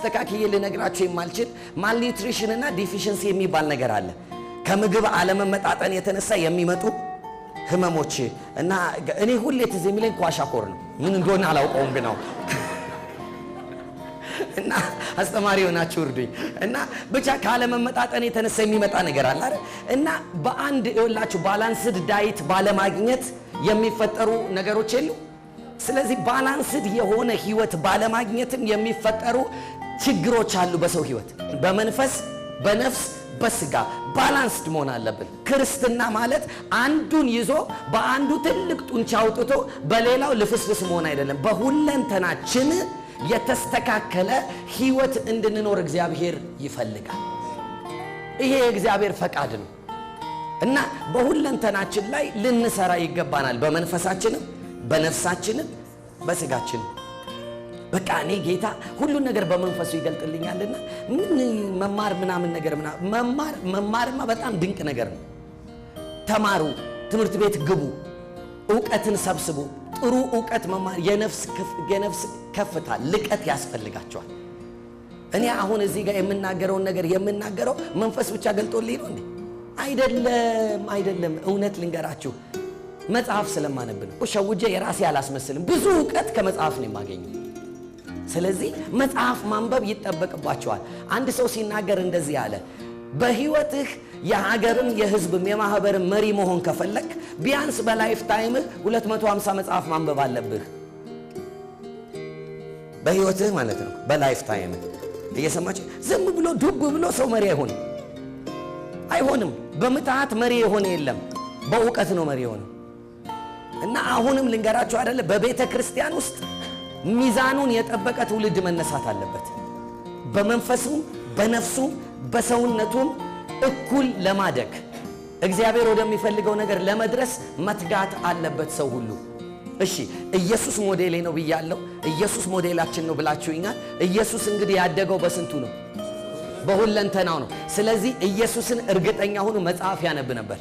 አስተካክዬ ልነግራችሁ የማልችል ማልኒውትሪሽን እና ዲፊሽንሲ የሚባል ነገር አለ። ከምግብ አለመመጣጠን የተነሳ የሚመጡ ህመሞች እና እኔ ሁሌ ትዝ የሚለኝ ኳሻኮር ነው። ምን እንደሆነ አላውቀውም ግን ነው እና አስተማሪ ሆናችሁ እርዱኝ። እና ብቻ ካለመመጣጠን የተነሳ የሚመጣ ነገር አለ አይደል? እና በአንድ ይኸውላችሁ ባላንስድ ዳይት ባለማግኘት የሚፈጠሩ ነገሮች የሉ። ስለዚህ ባላንስድ የሆነ ህይወት ባለማግኘትም የሚፈጠሩ ችግሮች አሉ በሰው ህይወት። በመንፈስ በነፍስ በስጋ ባላንስድ መሆን አለብን። ክርስትና ማለት አንዱን ይዞ በአንዱ ትልቅ ጡንቻ አውጥቶ በሌላው ልፍስፍስ መሆን አይደለም። በሁለንተናችን የተስተካከለ ህይወት እንድንኖር እግዚአብሔር ይፈልጋል። ይሄ የእግዚአብሔር ፈቃድ ነው እና በሁለንተናችን ላይ ልንሰራ ይገባናል። በመንፈሳችንም በነፍሳችንም በስጋችንም። በቃ እኔ ጌታ ሁሉን ነገር በመንፈሱ ይገልጥልኛልና ምን መማር ምናምን ነገር መማርማ በጣም ድንቅ ነገር ነው። ተማሩ፣ ትምህርት ቤት ግቡ፣ ዕውቀትን ሰብስቡ። ጥሩ ዕውቀት መማር የነፍስ ከፍታ ልቀት ያስፈልጋቸዋል። እኔ አሁን እዚህ ጋር የምናገረውን ነገር የምናገረው መንፈስ ብቻ ገልጦልኝ ነው እንዴ? አይደለም። እውነት ልንገራችሁ መጽሐፍ ስለማነብ ነው። ሸውጄ የራሴ አላስመስልም። ብዙ ዕውቀት ከመጽሐፍ ነው የማገኘው። ስለዚህ መጽሐፍ ማንበብ ይጠበቅባቸዋል። አንድ ሰው ሲናገር እንደዚህ አለ፣ በህይወትህ የሀገርም የህዝብም የማህበርም መሪ መሆን ከፈለክ ቢያንስ በላይፍ ታይምህ 250 መጽሐፍ ማንበብ አለብህ። በህይወትህ ማለት ነው። በላይፍ ታይምህ እየሰማችሁ ዝም ብሎ ዱብ ብሎ ሰው መሪ አይሆንም። በምትሃት መሪ የሆነ የለም፣ በእውቀት ነው መሪ የሆነ። እና አሁንም ልንገራችሁ አይደለ፣ በቤተ ክርስቲያን ውስጥ ሚዛኑን የጠበቀ ትውልድ መነሳት አለበት። በመንፈሱም በነፍሱም በሰውነቱም እኩል ለማደግ እግዚአብሔር ወደሚፈልገው ነገር ለመድረስ መትጋት አለበት ሰው ሁሉ። እሺ ኢየሱስ ሞዴሌ ነው ብያለሁ። ኢየሱስ ሞዴላችን ነው ብላችሁኛል። ኢየሱስ እንግዲህ ያደገው በስንቱ ነው? በሁለንተናው ነው። ስለዚህ ኢየሱስን እርግጠኛ ሆኖ መጽሐፍ ያነብ ነበር።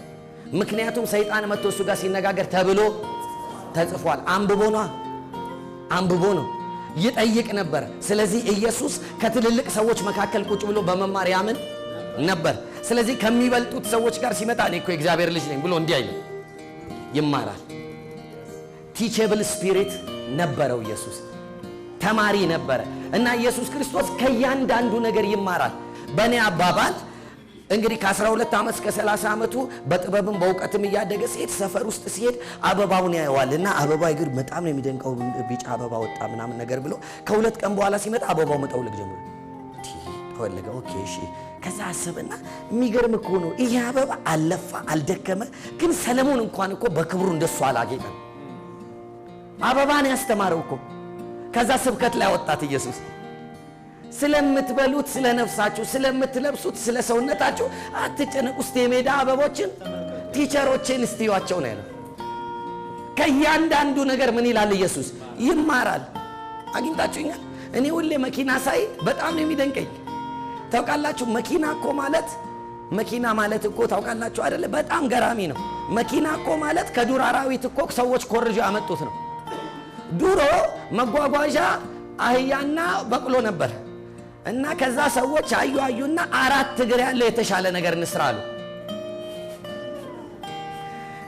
ምክንያቱም ሰይጣን መጥቶ እሱ ጋር ሲነጋገር ተብሎ ተጽፏል። አንብቦ ነው ይጠይቅ ነበር። ስለዚህ ኢየሱስ ከትልልቅ ሰዎች መካከል ቁጭ ብሎ በመማር ያምን ነበር። ስለዚህ ከሚበልጡት ሰዎች ጋር ሲመጣ እኔ እኮ የእግዚአብሔር ልጅ ነኝ ብሎ እንዲህ አይልም፣ ይማራል። ቲቸብል ስፒሪት ነበረው ኢየሱስ፣ ተማሪ ነበረ እና ኢየሱስ ክርስቶስ ከእያንዳንዱ ነገር ይማራል። በእኔ አባባል እንግዲህ ከ12 ዓመት እስከ 30 ዓመቱ በጥበብም በእውቀትም እያደገ ሲሄድ ሰፈር ውስጥ ሲሄድ አበባውን ያየዋል እና አበባ ይግር በጣም ነው የሚደንቀው፣ ቢጫ አበባ ወጣ ምናምን ነገር ብሎ ከሁለት ቀን በኋላ ሲመጣ አበባው መጠውለግ ጀመረ። ተወለገ። ኦኬ እሺ። ከዛ አሰበና የሚገርም እኮ ነው ይሄ አበባ አለፋ አልደከመ፣ ግን ሰለሞን እንኳን እኮ በክብሩ እንደሱ አላጌጠም። አበባን ያስተማረው እኮ። ከዛ ስብከት ላይ ወጣት ኢየሱስ ስለምትበሉት ስለ ነፍሳችሁ፣ ስለምትለብሱት ስለ ሰውነታችሁ አትጨነቁ። እስቲ የሜዳ አበቦችን ቲቸሮችን እስቲዋቸው ነው ያለው። ከእያንዳንዱ ነገር ምን ይላል ኢየሱስ? ይማራል። አግኝታችሁኛል? እኔ ሁሌ መኪና ሳይ በጣም ነው የሚደንቀኝ። ታውቃላችሁ መኪና ማለት እኮ ታውቃላችሁ አይደለ? በጣም ገራሚ ነው። መኪና እኮ ማለት ከዱር አራዊት እኮ ሰዎች ኮርጆ ያመጡት ነው። ድሮ መጓጓዣ አህያና በቅሎ ነበር እና ከዛ ሰዎች አዩና 4 እግር ያለው የተሻለ ነገር እንስራ አሉ።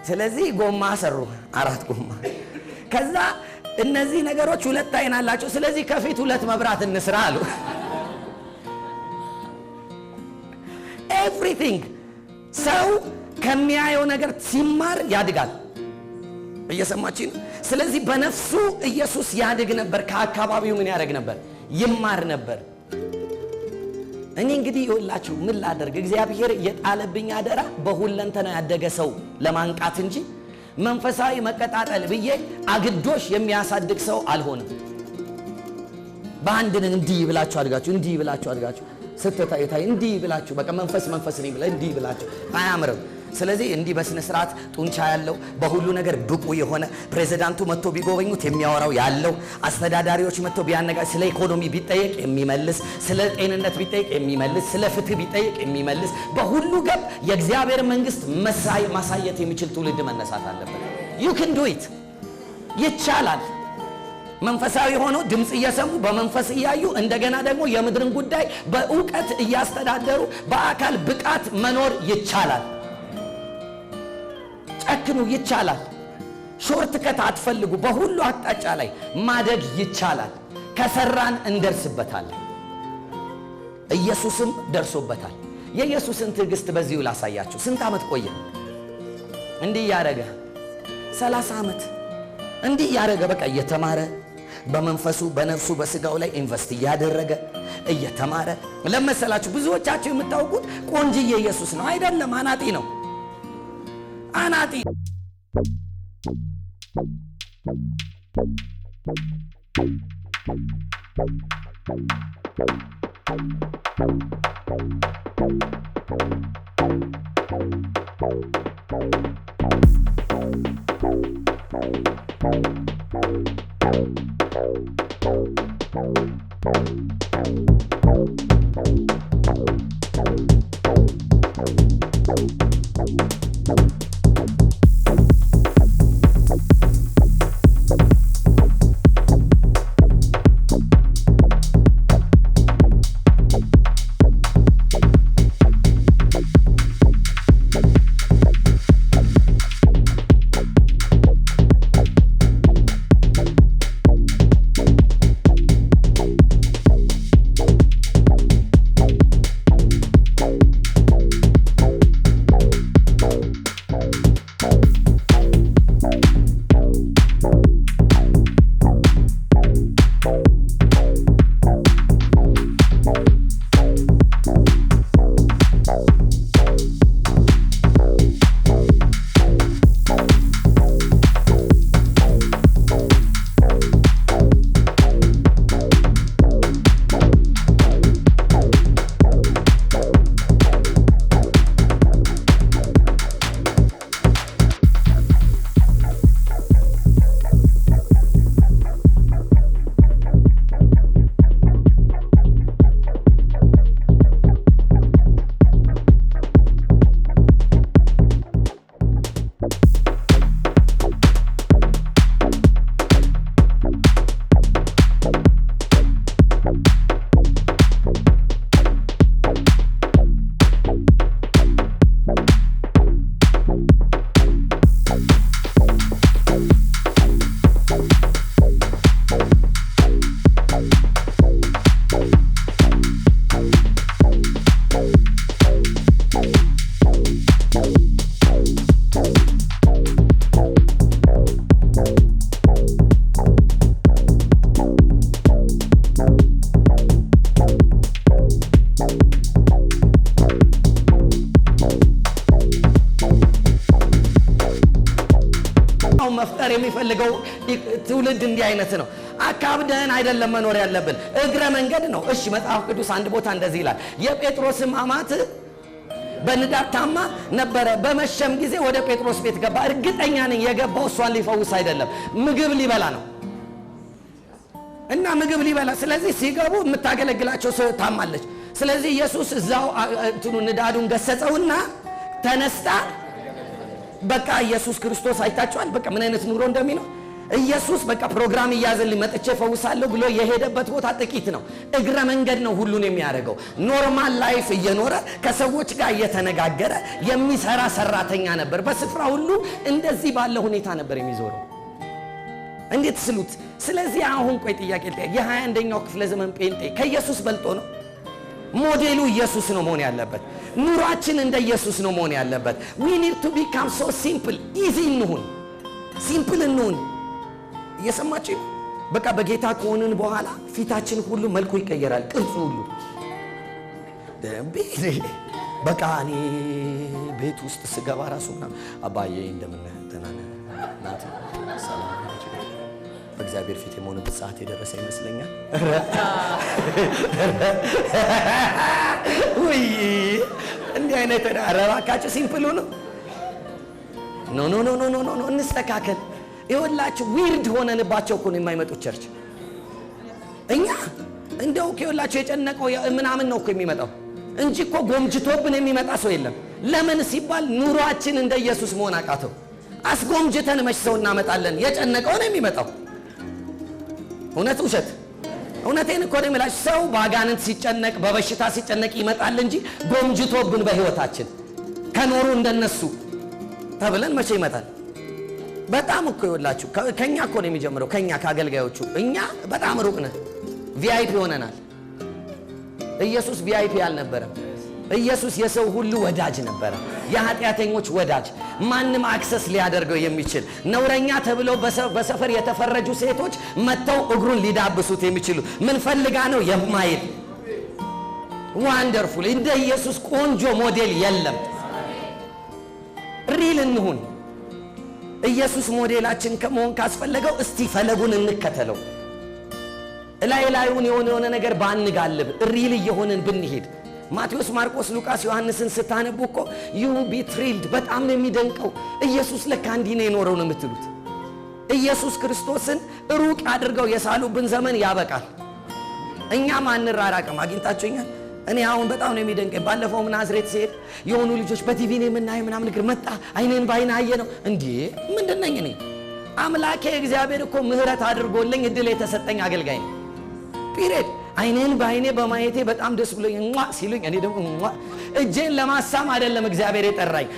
ስለዚህ ጎማ ሰሩ፣ 4 ጎማ። ከዛ እነዚህ ነገሮች 2 አይን አላቸው፣ ስለዚህ ከፊት 2 መብራት እንስራ አሉ። ኤቭሪቲንግ ሰው ከሚያየው ነገር ሲማር ያድጋል። እየሰማችሁ ነው? ስለዚህ በነፍሱ ኢየሱስ ያድግ ነበር። ከአካባቢው ምን ያደርግ ነበር? ይማር ነበር። እኔ እንግዲህ ይኸውላችሁ ምን ላደርግ፣ እግዚአብሔር የጣለብኝ አደራ በሁለንተና ያደገ ሰው ለማንቃት እንጂ መንፈሳዊ መቀጣጠል ብዬ አግዶሽ የሚያሳድግ ሰው አልሆንም። በአንድ እንዲህ ብላችሁ አድጋችሁ ስትታይ እንዲህ ብላችሁ በቃ መንፈስ ነኝ ብለ እንዲህ ብላችሁ አያምርም። ስለዚህ እንዲህ በስነ ስርዓት ጡንቻ ያለው በሁሉ ነገር ብቁ የሆነ ፕሬዚዳንቱ መጥቶ ቢጎበኙት የሚያወራው ያለው፣ አስተዳዳሪዎች መጥቶ ቢያነጋግር ስለ ኢኮኖሚ ቢጠየቅ የሚመልስ፣ ስለ ጤንነት ቢጠየቅ የሚመልስ፣ ስለ ፍትህ ቢጠየቅ የሚመልስ፣ በሁሉ ገብ የእግዚአብሔር መንግስት ማሳየት የሚችል ትውልድ መነሳት አለበት። ዩ ካን ዱ ኢት። መንፈሳዊ ሆኖ ድምጽ እየሰሙ በመንፈስ እያዩ እንደገና ደግሞ የምድርን ጉዳይ በእውቀት እያስተዳደሩ በአካል ብቃት መኖር ይቻላል። ጨክኑ፣ ይቻላል። ሾርት ከት አትፈልጉ። በሁሉ አቅጣጫ ላይ ማደግ ይቻላል። ከሰራን እንደርስበታለን። ኢየሱስም ደርሶበታል። የኢየሱስን ትዕግስት በዚሁ ላሳያችሁ። ስንት ዓመት ቆየ? እንዲህ ያረገ 30 ዓመት እንዲህ ያረገ በቃ እየተማረ በመንፈሱ በነፍሱ በስጋው ላይ ኢንቨስት እያደረገ እየተማረ ለመሰላችሁ። ብዙዎቻችሁ የምታውቁት ቆንጅዬ ኢየሱስ ነው አይደለም፣ አናጢ ነው። አናጢ መፍጠር የሚፈልገው ትውልድ እንዲህ አይነት ነው። አካብደን አይደለም መኖር ያለብን፣ እግረ መንገድ ነው። እሺ መጽሐፍ ቅዱስ አንድ ቦታ እንደዚህ ይላል፣ የጴጥሮስም አማት በንዳድ ታማ ነበረ። በመሸም ጊዜ ወደ ጴጥሮስ ቤት ገባ። እርግጠኛ ነኝ የገባው እሷን ሊፈውስ አይደለም፣ ምግብ ሊበላ ነው። እና ምግብ ሊበላ ስለዚህ ሲገቡ የምታገለግላቸው ሰው ታማለች። ስለዚህ ኢየሱስ እዛው ንዳዱን ገሰጸውና ተነስታ በቃ ኢየሱስ ክርስቶስ አይታችኋል። በቃ ምን አይነት ኑሮ እንደሚለው ኢየሱስ በቃ ፕሮግራም እያዘልኝ መጥቼ ፈውሳለሁ ብሎ የሄደበት ቦታ ጥቂት ነው። እግረ መንገድ ነው ሁሉን የሚያደርገው። ኖርማል ላይፍ እየኖረ ከሰዎች ጋር እየተነጋገረ የሚሰራ ሰራተኛ ነበር። በስፍራ ሁሉ እንደዚህ ባለ ሁኔታ ነበር የሚዞረው። እንዴት ስሉት። ስለዚህ አሁን ቆይ ጥያቄ የ21ኛው ክፍለ ዘመን ጴንጤ ከኢየሱስ በልጦ ነው? ሞዴሉ ኢየሱስ ነው መሆን ያለበት። ኑሯችን እንደ ኢየሱስ ነው መሆን ያለበት። we need to become so simple easy እንሁን፣ ሲምፕል እንሁን። እየሰማችሁ በቃ በጌታ ከሆንን በኋላ ፊታችን ሁሉ መልኩ ይቀየራል፣ ቅርጹ ሁሉ በቃ እኔ ቤት ውስጥ ስገባ ራሱ አባዬ እንደምን ተናነ ናት ሰላም በእግዚአብሔር ፊት የመሆንበት ሰዓት የደረሰ ይመስለኛል። ወይ እንዲህ አይነት አረባካችሁ ሲምፕል ነው። ኖ ኖ ኖ ኖ ኖ ኖ እንስተካከል። ይኸውላችሁ ዊርድ ሆነንባቸው እኮ ነው የማይመጡት ቸርች። እኛ እንደው ይኸውላችሁ የጨነቀው ምናምን ነው እኮ የሚመጣው እንጂ እኮ ጎምጅቶብን የሚመጣ ሰው የለም። ለምን ሲባል ኑሯችን እንደ ኢየሱስ መሆን አቃተው። አስጎምጅተን መች ሰው እናመጣለን? የጨነቀው ነው የሚመጣው። እውነት ውሸት? እውነቴን እኮ ነው የምላችሁ። ሰው ባጋንንት ሲጨነቅ በበሽታ ሲጨነቅ ይመጣል እንጂ ጎምጅቶብን በህይወታችን ከኖሩ እንደነሱ ተብለን መቼ ይመጣል? በጣም እኮ ይወላችሁ ከኛ እኮ ነው የሚጀምረው። ከኛ ከአገልጋዮቹ እኛ በጣም ሩቅ ነን። ቪአይፒ ሆነናል። ኢየሱስ ቪአይፒ አልነበረም። ኢየሱስ የሰው ሁሉ ወዳጅ ነበረ። የኃጢአተኞች ወዳጅ፣ ማንም አክሰስ ሊያደርገው የሚችል ነውረኛ ተብለው በሰፈር የተፈረጁ ሴቶች መጥተው እግሩን ሊዳብሱት የሚችሉ ምን ፈልጋ ነው የማይል ዋንደርፉል። እንደ ኢየሱስ ቆንጆ ሞዴል የለም። ሪል እንሁን። ኢየሱስ ሞዴላችን ከመሆን ካስፈለገው እስቲ ፈለጉን እንከተለው። ላዩን የሆነ ነገር ባንጋልብ ሪል እየሆንን ብንሄድ ማቴዎስ፣ ማርቆስ፣ ሉቃስ፣ ዮሐንስን ስታነቡ እኮ ዩ ቢ ትሪልድ። በጣም ነው የሚደንቀው። ኢየሱስ ለካ እንዲህ ነው የኖረው ነው የምትሉት። ኢየሱስ ክርስቶስን ሩቅ አድርገው የሳሉብን ዘመን ያበቃል። እኛም አንራራቅም። አግኝታችሁኛል። እኔ አሁን በጣም ነው የሚደንቀኝ። ባለፈው ናዝሬት ሲሄድ የሆኑ ልጆች በቲቪ ነው የምናየው ምናምን ነገር መጣ። አይኔን ባይና አየ ነው እንዴ? ምንድነኝ እኔ? አምላኬ እግዚአብሔር እኮ ምህረት አድርጎልኝ እድል የተሰጠኝ አገልጋይ ነው። ፒሪየድ። አይኔን ባይኔ በማየቴ በጣም ደስ ብሎኝ ሲሉኝ እኔ ደግሞ እጄን ለማሳም አይደለም እግዚአብሔር የጠራኝ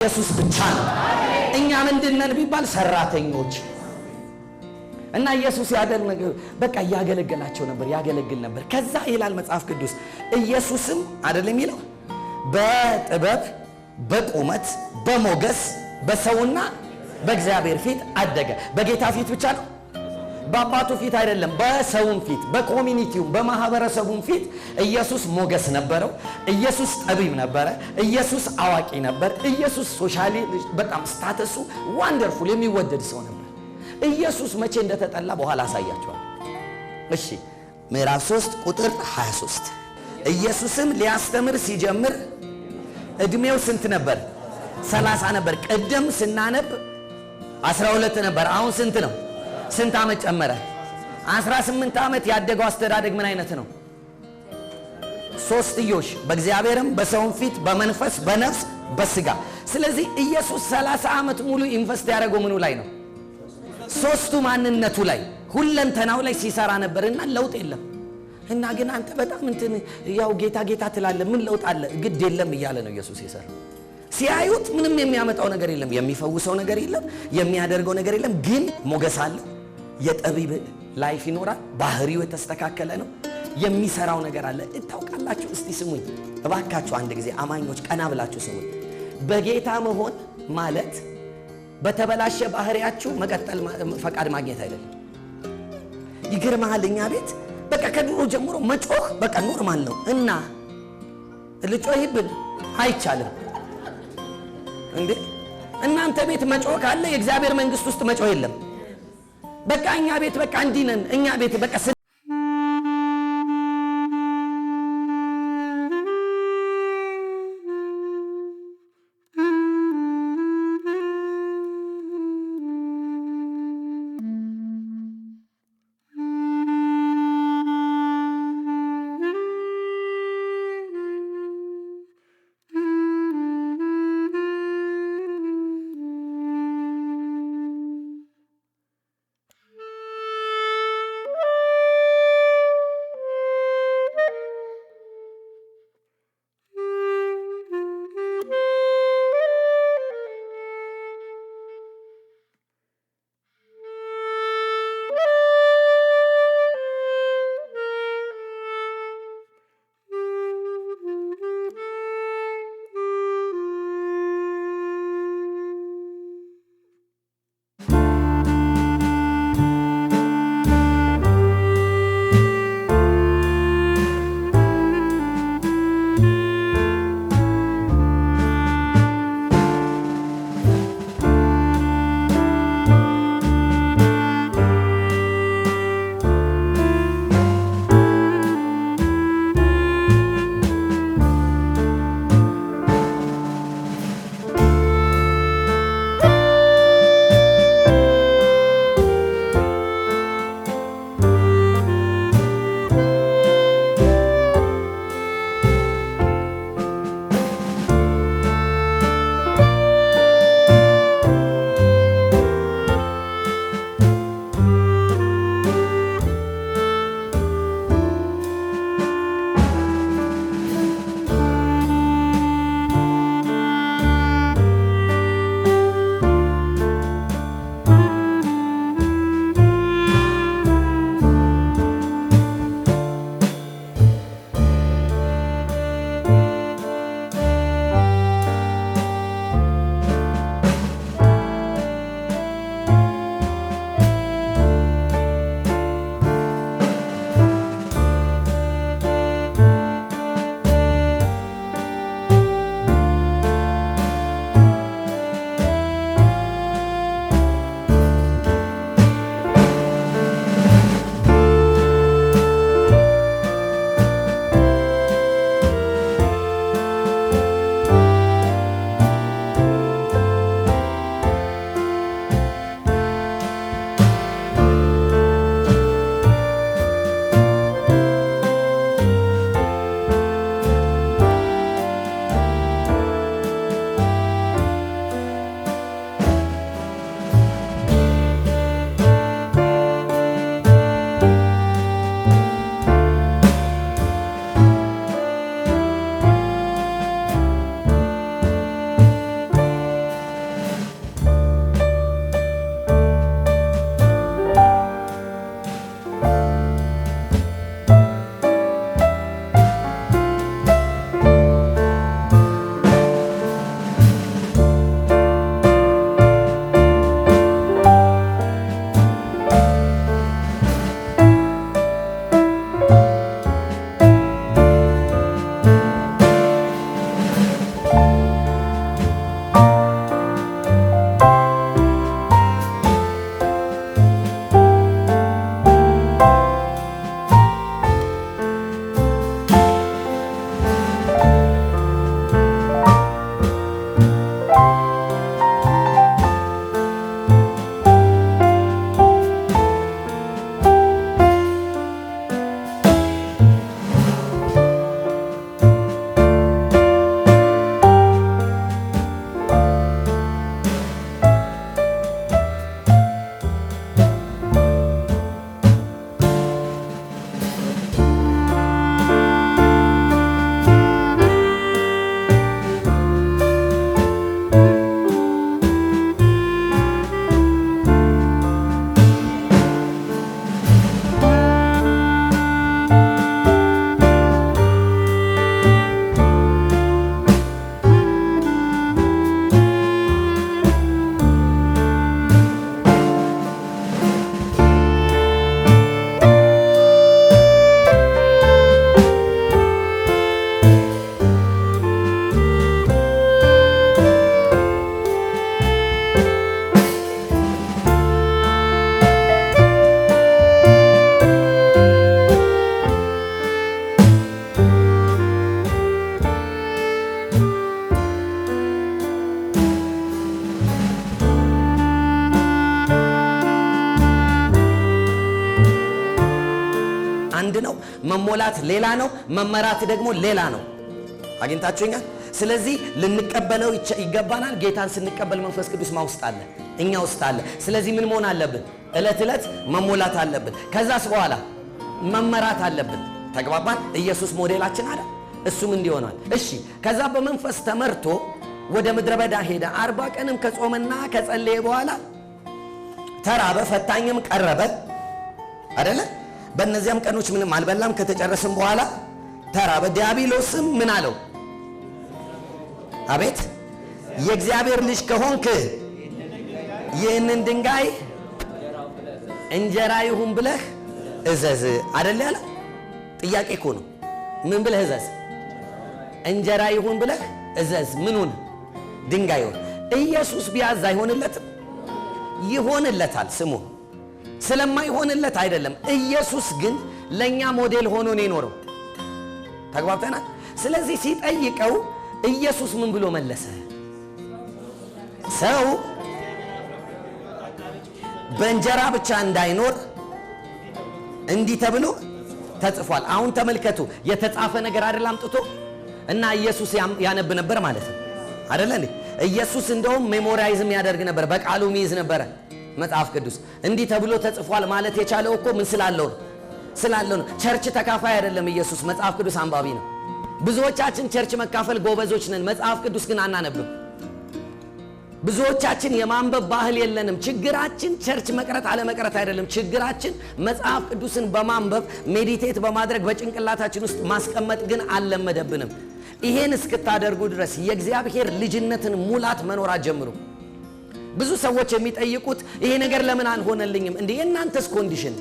ኢየሱስ ብቻ ነው። እኛ ምንድነን ቢባል ሰራተኞች እና ኢየሱስ ያደረገ በቃ ያገለግላቸው ነበር፣ ያገለግል ነበር። ከዛ ይላል መጽሐፍ ቅዱስ ኢየሱስም አይደለም ይለው በጥበብ በቁመት በሞገስ በሰውና በእግዚአብሔር ፊት አደገ። በጌታ ፊት ብቻ ነው፣ በአባቱ ፊት አይደለም፣ በሰውም ፊት በኮሚኒቲው በማህበረሰቡም ፊት ኢየሱስ ሞገስ ነበረው። ኢየሱስ ጠቢብ ነበረ። ኢየሱስ አዋቂ ነበር። ኢየሱስ ሶሻሊ በጣም ስታተሱ ዋንደርፉል የሚወደድ ሰው ነበር። ኢየሱስ መቼ እንደተጠላ በኋላ አሳያቸዋል። እሺ ምዕራፍ 3 ቁጥር 23 ኢየሱስም ሊያስተምር ሲጀምር እድሜው ስንት ነበር? 30 ነበር። ቅድም ስናነብ 12 ነበር። አሁን ስንት ነው? ስንት ዓመት ጨመረ? 18 ዓመት። ያደገው አስተዳደግ ምን አይነት ነው? ሶስትዮሽ፣ በእግዚአብሔርም በሰውም ፊት በመንፈስ በነፍስ በስጋ። ስለዚህ ኢየሱስ 30 ዓመት ሙሉ ኢንቨስት ያደረገው ምኑ ላይ ነው? ሶስቱ ማንነቱ ላይ፣ ሁለንተናው ላይ ሲሰራ ነበርና ለውጥ የለም። እና ግን አንተ በጣም እንትን ያው ጌታ ጌታ ትላለህ፣ ምን ለውጥ አለ? ግድ የለም እያለ ነው ኢየሱስ የሰራው። ሲያዩት ምንም የሚያመጣው ነገር የለም፣ የሚፈውሰው ነገር የለም፣ የሚያደርገው ነገር የለም። ግን ሞገስ አለ፣ የጠቢብ ላይፍ ይኖራል፣ ባህሪው የተስተካከለ ነው፣ የሚሰራው ነገር አለ። ታውቃላችሁ? እስቲ ስሙኝ እባካችሁ፣ አንድ ጊዜ አማኞች ቀና ብላችሁ ስሙኝ። በጌታ መሆን ማለት በተበላሸ ባህሪያችሁ መቀጠል ፈቃድ ማግኘት አይደለም። ይገርምሃል፣ እኛ ቤት በቃ ከድሮ ጀምሮ መጮህ በቃ ኖርማል ነው። እና ልጮህብን አይቻልም እንዴ? እናንተ ቤት መጮህ ካለ የእግዚአብሔር መንግስት ውስጥ መጮህ የለም። በቃ እኛ ቤት በቃ እንዲህ ነን። እኛ ቤት በቃ መሞላት ሌላ ነው፣ መመራት ደግሞ ሌላ ነው። አግኝታችሁኛል? ስለዚህ ልንቀበለው ይገባናል። ጌታን ስንቀበል መንፈስ ቅዱስ ውስጥ አለ፣ እኛ ውስጥ አለ። ስለዚህ ምን መሆን አለብን? ዕለት ዕለት መሞላት አለብን። ከዛስ በኋላ መመራት አለብን። ተግባባን? ኢየሱስ ሞዴላችን አለ፣ እሱም እንዲሆናል። እሺ፣ ከዛ በመንፈስ ተመርቶ ወደ ምድረ በዳ ሄደ። 40 ቀንም ከጾመና ከጸለየ በኋላ ተራበ፣ ፈታኝም ቀረበ አይደለ? በእነዚያም ቀኖች ምንም አልበላም። ከተጨረሰም በኋላ ተራበ። ዲያብሎስም ምን አለው? አቤት፣ የእግዚአብሔር ልጅ ከሆንክ ይህንን ድንጋይ እንጀራ ይሁን ብለህ እዘዝ አይደለ ያለ? ጥያቄ እኮ ነው። ምን ብለህ እዘዝ? እንጀራ ይሁን ብለህ እዘዝ። ምኑን? ድንጋዩን። ኢየሱስ ቢያዝ አይሆንለትም? ይሆንለታል። ስሙ፣ ስለማይሆንለት አይደለም። ኢየሱስ ግን ለኛ ሞዴል ሆኖ ነው የኖረው። ተግባብተናል? ስለዚህ ሲጠይቀው ኢየሱስ ምን ብሎ መለሰ? ሰው በእንጀራ ብቻ እንዳይኖር እንዲህ ተብሎ ተጽፏል። አሁን ተመልከቱ፣ የተጻፈ ነገር አይደል አምጥቶ እና ኢየሱስ ያነብ ነበር ማለት ነው አይደለ እንዴ? ኢየሱስ እንደውም ሜሞራይዝም ያደርግ ነበር፣ በቃሉ ሚይዝ ነበረ መጽሐፍ ቅዱስ። እንዲህ ተብሎ ተጽፏል ማለት የቻለው እኮ ምን ስላለው ነው። ቸርች ተካፋይ አይደለም ኢየሱስ፣ መጽሐፍ ቅዱስ አንባቢ ነው። ብዙዎቻችን ቸርች መካፈል ጎበዞች ነን፣ መጽሐፍ ቅዱስ ግን አናነብም። ብዙዎቻችን የማንበብ ባህል የለንም። ችግራችን ቸርች መቅረት አለመቅረት አይደለም። ችግራችን መጽሐፍ ቅዱስን በማንበብ ሜዲቴት በማድረግ በጭንቅላታችን ውስጥ ማስቀመጥ ግን አልለመደብንም። ይሄን እስክታደርጉ ድረስ የእግዚአብሔር ልጅነትን ሙላት መኖር ጀምሩ። ብዙ ሰዎች የሚጠይቁት ይሄ ነገር ለምን አልሆነልኝም? እንዴ የእናንተስ ኮንዲሽን፣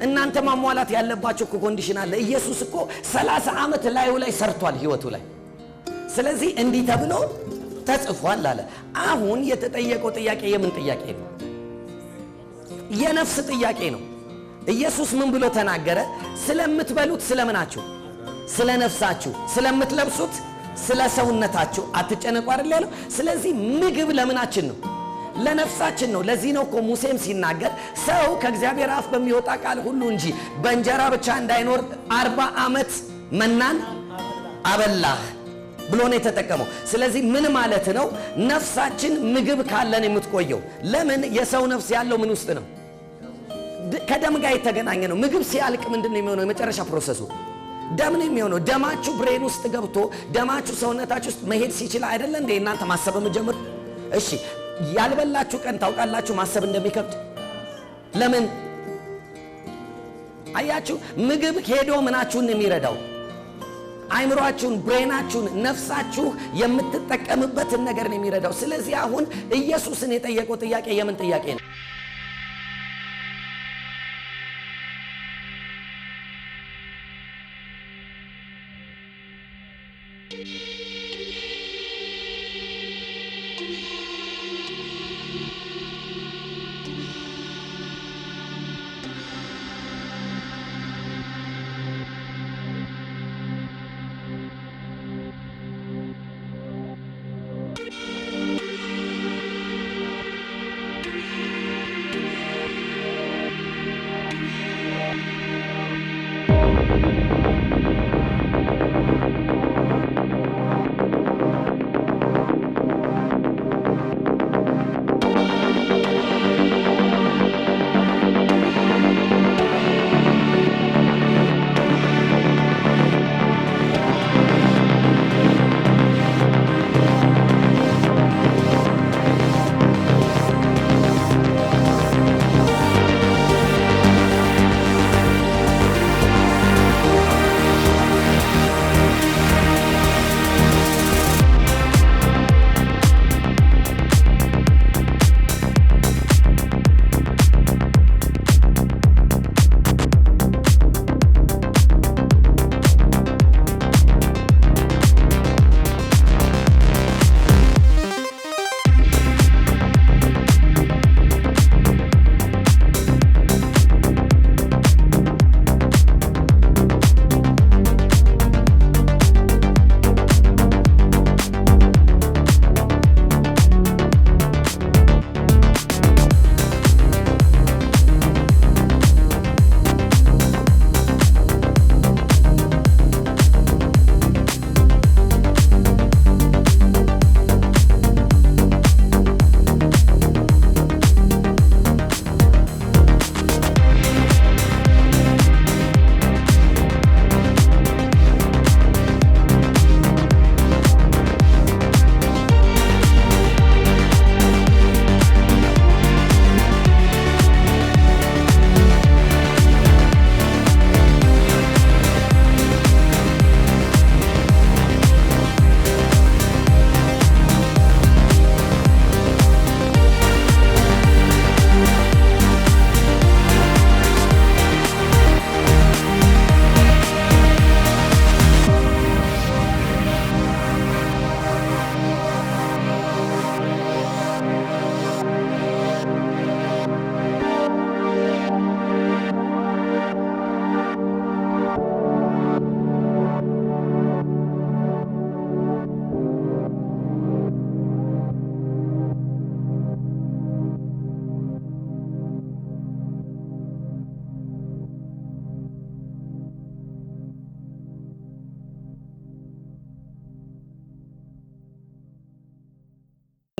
እናንተ ማሟላት ያለባቸው እኮ ኮንዲሽን አለ። ኢየሱስ እኮ 30 ዓመት ላዩ ላይ ሰርቷል ህይወቱ ላይ። ስለዚህ እንዲህ ተብሎ ተጽፏል አለ። አሁን የተጠየቀው ጥያቄ የምን ጥያቄ ነው? የነፍስ ጥያቄ ነው። ኢየሱስ ምን ብሎ ተናገረ? ስለምትበሉት ስለምናችሁ? ስለ ነፍሳችሁ። ስለምትለብሱት ስለ ሰውነታችሁ አትጨነቁ አይደል ያለው? ስለዚህ ምግብ ለምናችን ነው? ለነፍሳችን ነው። ለዚህ ነው እኮ ሙሴም ሲናገር ሰው ከእግዚአብሔር አፍ በሚወጣ ቃል ሁሉ እንጂ በእንጀራ ብቻ እንዳይኖር 40 ዓመት መናን አበላህ ብሎ ነው የተጠቀመው። ስለዚህ ምን ማለት ነው? ነፍሳችን ምግብ ካለን የምትቆየው። ለምን? የሰው ነፍስ ያለው ምን ውስጥ ነው? ከደም ጋር የተገናኘ ነው። ምግብ ሲያልቅ ምንድን ነው የሚሆነው? የመጨረሻ ፕሮሰሱ ደም ነው የሚሆነው። ደማችሁ ብሬን ውስጥ ገብቶ ደማችሁ ሰውነታችሁ ውስጥ መሄድ ሲችል አይደለ እንዴ እናንተ ማሰብ የምትጀምሩ? እሺ፣ ያልበላችሁ ቀን ታውቃላችሁ ማሰብ እንደሚከብድ። ለምን? አያችሁ፣ ምግብ ሄዶ ምናችሁን የሚረዳው አይምሯችሁን፣ ብሬናችሁን፣ ነፍሳችሁ የምትጠቀምበትን ነገር ነው የሚረዳው። ስለዚህ አሁን ኢየሱስን የጠየቀው ጥያቄ የምን ጥያቄ ነው?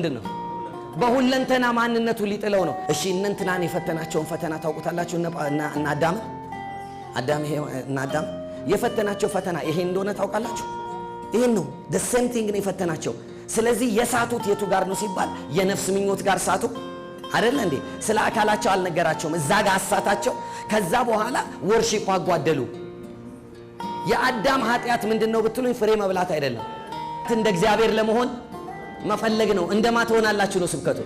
ምንድነው? በሁለንተና ማንነቱ ሊጥለው ነው። እሺ እነንትናን የፈተናቸውን ፈተና ታውቁታላችሁ። እና አዳም የፈተናቸው ፈተና ይሄ እንደሆነ ታውቃላችሁ። ይሄን ነው the same thing ነው የፈተናቸው። ስለዚህ የሳቱት የቱ ጋር ነው ሲባል የነፍስ ምኞት ጋር ሳቱ አይደል እንዴ? ስለ አካላቸው አልነገራቸውም፣ እዛ ጋር አሳታቸው። ከዛ በኋላ ወርሺፕ አጓደሉ። የአዳም ኃጢአት ምንድነው ብትሉኝ ፍሬ መብላት አይደለም፣ እንደ እግዚአብሔር ለመሆን መፈለግ ነው። እንደማ ትሆናላችሁ ነው ስብከቱ።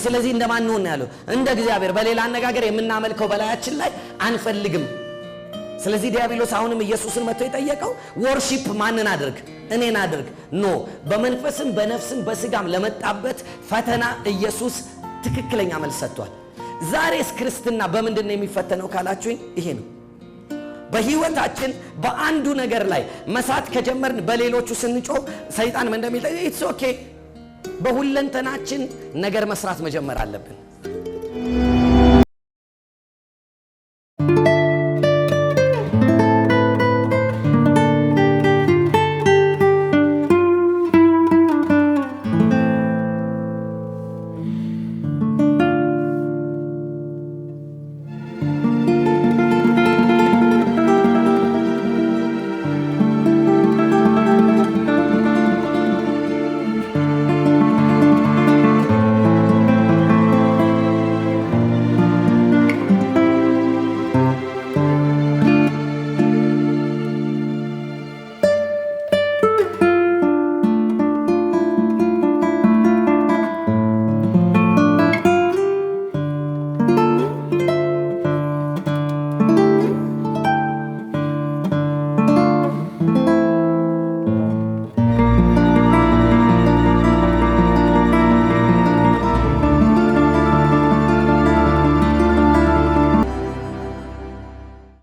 ስለዚህ እንደማን ነው ያለው? እንደ እግዚአብሔር። በሌላ አነጋገር የምናመልከው በላያችን ላይ አንፈልግም። ስለዚህ ዲያብሎስ አሁንም ኢየሱስን መጥቶ የጠየቀው ወርሺፕ ማንን አድርግ? እኔን አድርግ። ኖ በመንፈስም በነፍስም በስጋም ለመጣበት ፈተና ኢየሱስ ትክክለኛ መልስ ሰጥቷል። ዛሬስ ክርስትና በምንድን ነው የሚፈተነው ካላችሁኝ ይሄ ነው። በህይወታችን በአንዱ ነገር ላይ መሳት ከጀመርን በሌሎቹ ስንጮህ ሰይጣን ምን እንደሚል ኢትስ ኦኬ። በሁለንተናችን ነገር መስራት መጀመር አለብን።